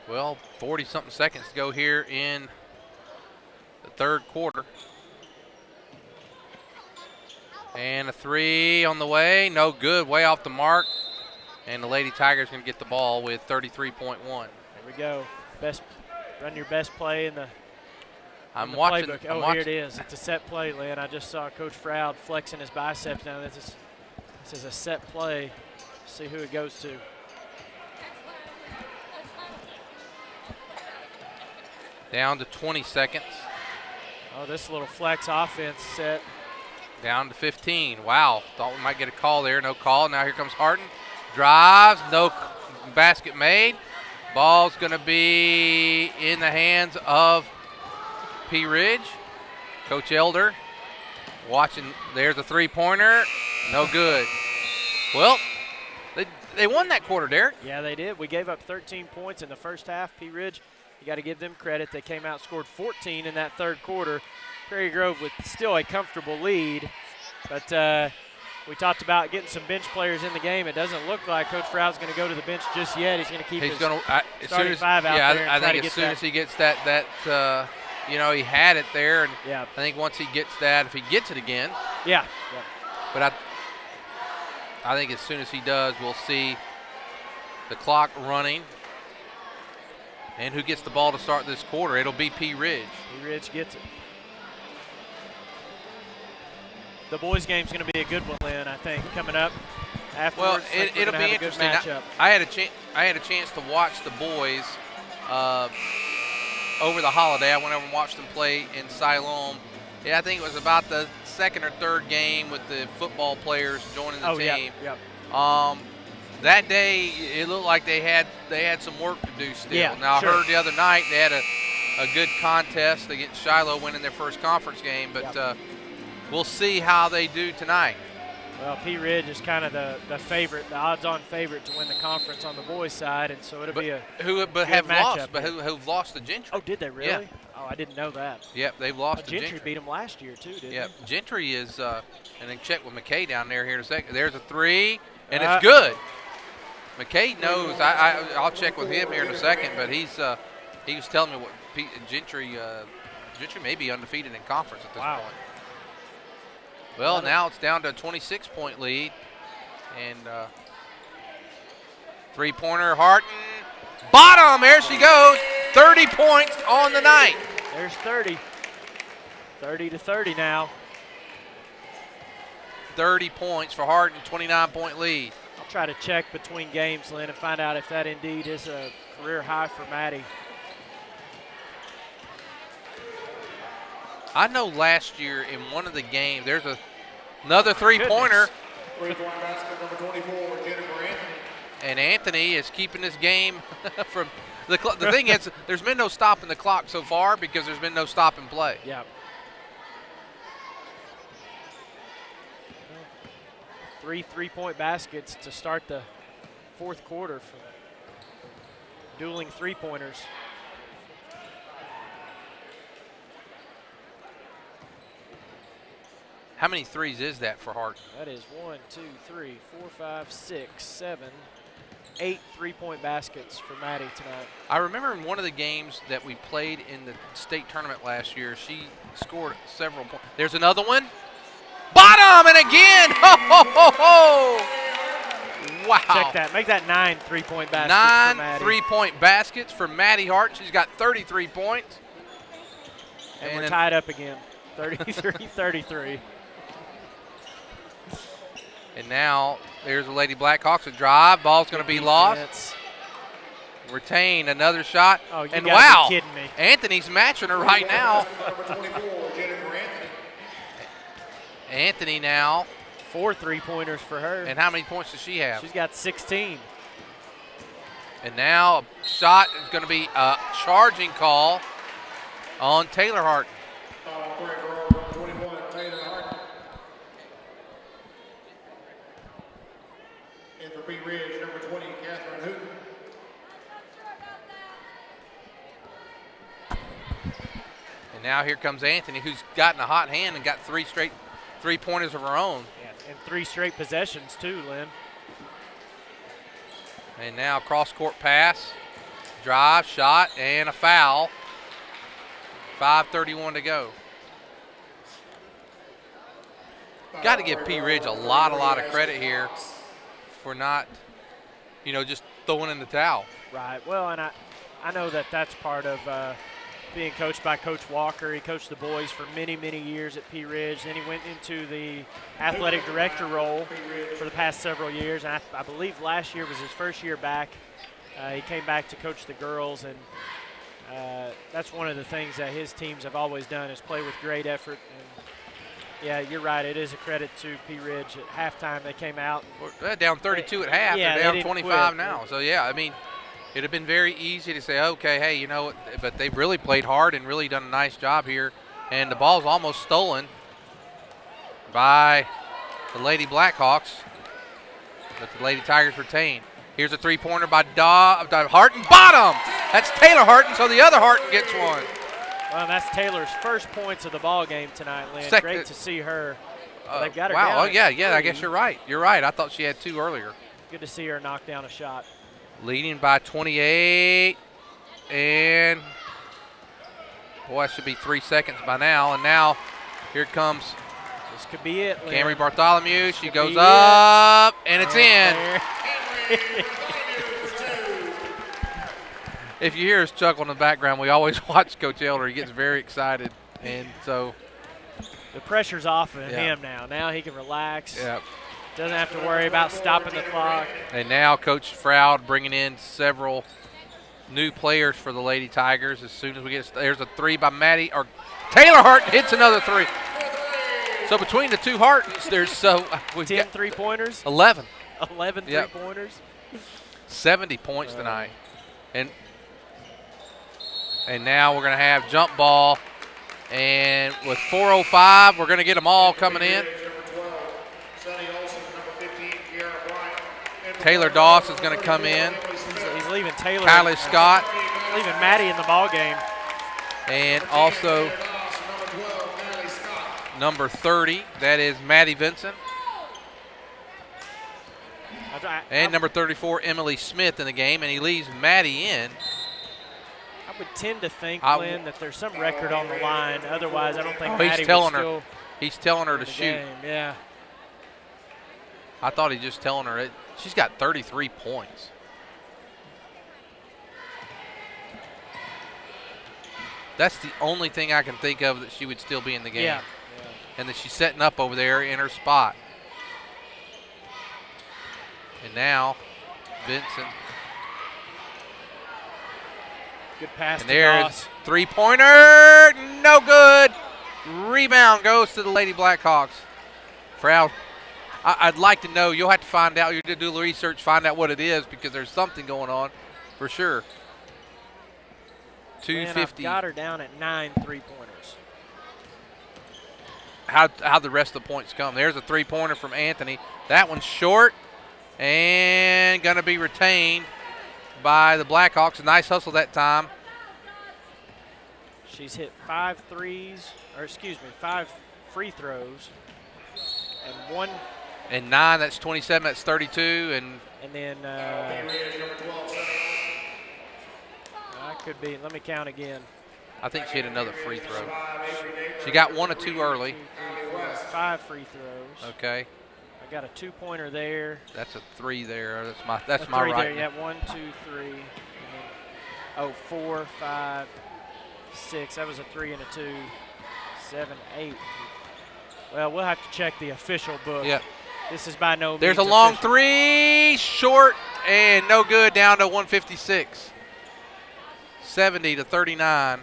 Well, 40-something seconds to go here in the third quarter. And a three on the way. No good. Way off the mark. And the Lady Tigers going to get the ball with 33.1. There we go. Run your best play in the watching, playbook. Oh, here it is. It's a set play, Lynn. I just saw Coach Froud flexing his biceps. Now this is a set play. See who it goes to. Down to 20 seconds. Oh, this little flex offense set. Down to 15. Wow. Thought we might get a call there. No call. Now here comes Harden. Drives. No basket made. Ball's going to be in the hands of Pea Ridge. Coach Elder watching. There's a three-pointer. No good. Well, they won that quarter, Derek. Yeah, they did. We gave up 13 points in the first half. Pea Ridge, you got to give them credit. They came out, scored 14 in that third quarter. Prairie Grove with still a comfortable lead. But we talked about getting some bench players in the game. It doesn't look like Coach Froud's going to go to the bench just yet. He's going to keep his starting five out there. I think as soon as he gets that he had it there. And yeah. I think once he gets that, if he gets it again. Yeah. But I think as soon as he does, we'll see the clock running. And who gets the ball to start this quarter? It'll be Pea Ridge. Pea Ridge gets it. The boys' game's going to be a good one, Lynn, I think, coming up. Afterwards, well, it'll be interesting. I had a chance to watch the boys over the holiday. I went over and watched them play in Siloam. Yeah, I think it was about the second or third game with the football players joining the team. Yeah. That day, it looked like they had some work to do still. Yeah, now, sure. I heard the other night they had a good contest against Shiloh, winning their first conference game, but we'll see how they do tonight. Well, Pea Ridge is kind of the favorite, the odds-on favorite to win the conference on the boys' side, and so it'll be a who've lost to Gentry. Oh, did they really? Yeah. Oh, I didn't know that. Yep, they've lost to Gentry. Gentry beat them last year too, didn't Yep, they? Gentry is, and then check with McKay down there here in a second. There's a three, and it's good. McKay knows. I'll check with him here in a second, but he was telling me what Gentry may be undefeated in conference at this point. Well, now it's down to a 26-point lead, and three-pointer Harton, bottom. There she goes. 30 points on the night. There's 30. 30 to 30 now. 30 points for Harton, 29-point lead. I'll try to check between games, Lynn, and find out if that indeed is a career high for Maddie. I know last year in one of the games, there's another three-pointer. Three-point basket number 24, Jennifer Anthony. And Anthony is keeping this game from the thing is, there's been no stopping the clock so far because there's been no stop and play. Yeah. 3 3-point baskets to start the fourth quarter for dueling three-pointers. How many threes is that for Hart? That is 1, 2, 3, 4, 5, 6, 7, 8 3-point baskets for Maddie tonight. I remember in one of the games that we played in the state tournament last year, she scored several points. There's another one. Bottom and again. Ho, ho, ho, ho. Wow. Check that. Make that 9 3-point baskets for Maddie. 9 3-point baskets for Maddie Hart. She's got 33 points. And we're tied up again. 33-33. And now there's the Lady Blackhawks. A drive. Ball's going to be lost. Retain another shot. Oh, you and gotta wow, be kidding me. Anthony's matching her right now. Number 24, Jennifer Anthony. Anthony now. 4 3-pointers for her. And how many points does she have? She's got 16. And now a shot is going to be a charging call on Taylor Hart. Number 21, Taylor Harton. And for Pea Ridge, number 20, Catherine Hooten. And now here comes Anthony, who's gotten a hot hand and got 3 straight three-pointers of her own. Yeah, and 3 straight possessions too, Lynn. And now cross-court pass, drive, shot, and a foul. 5:31 to go. Got to give Pea Ridge a lot of credit here for not, just throwing in the towel. Right. Well, and I know that that's part of being coached by Coach Walker. He coached the boys for many, many years at Pea Ridge. Then he went into the athletic director role for the past several years. And I believe last year was his first year back. He came back to coach the girls, and that's one of the things that his teams have always done is play with great effort. And yeah, you're right. It is a credit to Pea Ridge. At halftime, they came out. They're down 32 at half. Yeah, they're they down didn't 25 quit. now. So, yeah, I mean, it would have been very easy to say, okay, hey, you know what, but they've really played hard and really done a nice job here. And the ball's almost stolen by the Lady Blackhawks, but the Lady Tigers retain. Here's a three-pointer by Harton. Bottom! That's Taylor Harton, so the other Harton gets one. Well, that's Taylor's first points of the ball game tonight, Lynn. Great to see her. They've got her wow, down. oh, yeah, I guess you're right. You're right. I thought she had 2 earlier. Good to see her knock down a shot. Leading by 28, and boy, that should be 3 seconds by now. And now here comes This could be it, Lynn. Camry Bartholomew. She goes up, and it's in. If you hear us chuckle in the background, we always watch Coach Elder. He gets very excited, and so the pressure's off of him now. Now he can relax. Yeah. Doesn't have to worry about stopping the clock. And now Coach Froud bringing in several new players for the Lady Tigers. As soon as we get, there's a 3 by Taylor Harton hits another 3. So between the 2 Hartons, there's 10 3-pointers. 11. 11 Yep. 3-pointers. 70 points tonight. And now we're going to have jump ball. And with 4:05, we're going to get them all coming in. Taylor Doss is going to come in. He's leaving Taylor. Kylie Scott. Leaving Maddie in the ball game. And also number 30, that is Maddie Vincent. And number 34, Emily Smith, in the game, and he leaves Maddie in. I would tend to think, Lynn, that there's some record on the line. Otherwise, I don't think Maddie he's telling would still her. He's telling her to shoot. Game. Yeah. I thought he was just telling her. She's got 33 points. That's the only thing I can think of that she would still be in the game. Yeah. And that she's setting up over there in her spot. And now, Vincent. Good pass And to there's Goss. Three-pointer, no good. Rebound goes to the Lady Blackhawks. Frau, I'd like to know. You'll have to find out. You did do the research, find out what it is, because there's something going on for sure. 250. Got her down at 9 3-pointers. How the rest of the points come. There's a three-pointer from Anthony. That one's short and going to be retained by the Blackhawks. A nice hustle that time. She's hit 5 free throws, and 1. And 9, that's 27, that's 32. And then I could be, let me count again. I think she hit another free throw. She got 1 or 2 early. 2, 3, 4, 5 free throws. Okay. I got a 2-pointer there. That's a 3 there. That's my right. Yeah, 1, 2, 3. And then, 4, 5, 6. That was a 3 and a 2. 7, 8. Well, we'll have to check the official book. Yeah. This is by no means There's a long official. 3, short, and no good, down to 156. 70 to 39.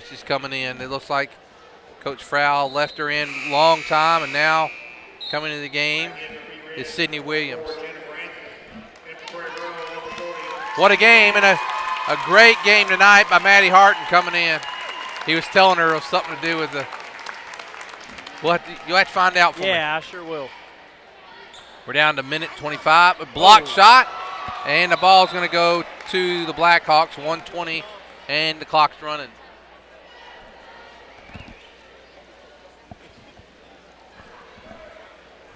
She's coming in. It looks like Coach Frau left her in long time, and now coming into the game is Sydney Williams. What a game, and a great game tonight by Maddie Harton coming in. He was telling her it was something to do with the – you'll have to find out for me. Yeah, I sure will. We're down to minute 25. A block shot, and the ball's going to go to the Blackhawks, 1:20, and the clock's running.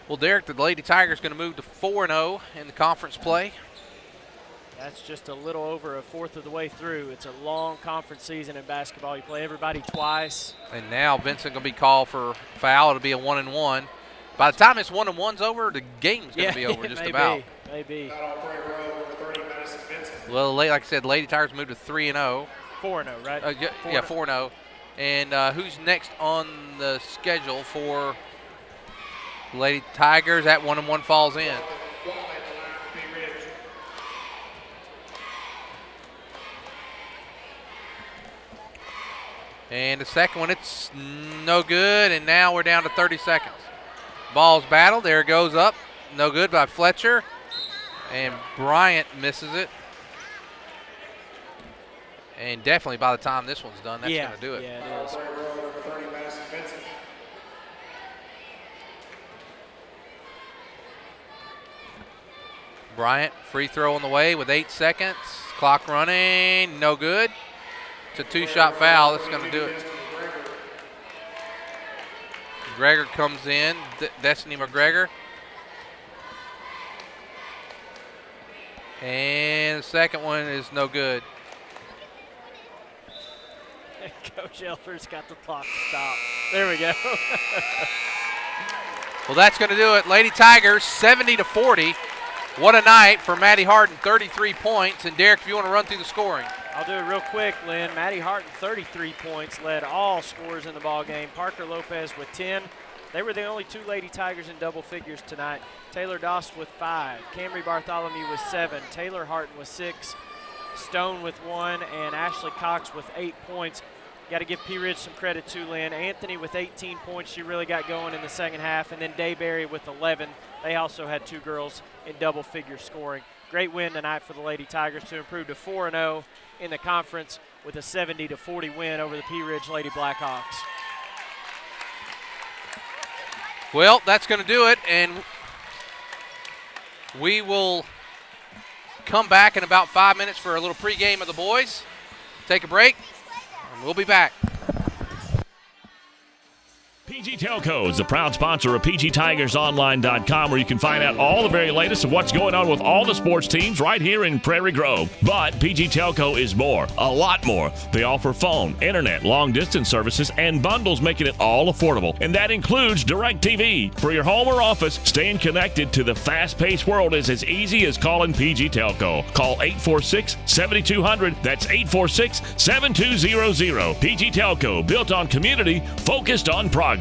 Well, Derek, the Lady Tigers going to move to 4-0 in the conference play. That's just a little over a fourth of the way through. It's a long conference season in basketball. You play everybody twice. And now Vincent going to be called for foul. It'll be a 1-1. By the time this 1-1's over, the game's going to be over just about. Maybe. Well, like I said, Lady Tigers moved to 3-0. 4-0, right? 4-0. And who's next on the schedule for Lady Tigers? That 1-1 falls in. And the second one, it's no good, and now we're down to 30 seconds. Ball's battled. There it goes up. No good by Fletcher. And Bryant misses it. And definitely by the time this one's done, that's going to do it. Yeah, it is. Bryant, free throw on the way with 8 seconds. Clock running, no good. It's a 2-shot foul. That's going to do it. McGregor comes in. Destiny McGregor. And the second one is no good. Coach Elder's got the clock stopped. There we go. Well, that's going to do it. Lady Tigers 70-40. What a night for Maddie Harden, 33 points. And Derek, if you want to run through the scoring. I'll do it real quick, Lynn. Maddie Harton, 33 points, led all scorers in the ball game. Parker Lopez with 10. They were the only 2 Lady Tigers in double figures tonight. Taylor Dost with 5. Camry Bartholomew with 7. Taylor Harton with 6. Stone with 1. And Ashley Cox with 8 points. Got to give Pea Ridge some credit too, Lynn. Anthony with 18 points. She really got going in the second half. And then Dayberry with 11. They also had 2 girls in double figure scoring. Great win tonight for the Lady Tigers to improve to 4-0 in the conference with a 70-40 win over the Pea Ridge Lady Blackhawks. Well, that's going to do it, and we will come back in about 5 minutes for a little pregame of the boys. Take a break, and we'll be back. PG Telco is the proud sponsor of PGTigersOnline.com, where you can find out all the very latest of what's going on with all the sports teams right here in Prairie Grove. But PG Telco is more, a lot more. They offer phone, internet, long-distance services, and bundles, making it all affordable. And that includes DirecTV. For your home or office, staying connected to the fast-paced world is as easy as calling PG Telco. Call 846-7200. That's 846-7200. PG Telco, built on community, focused on progress.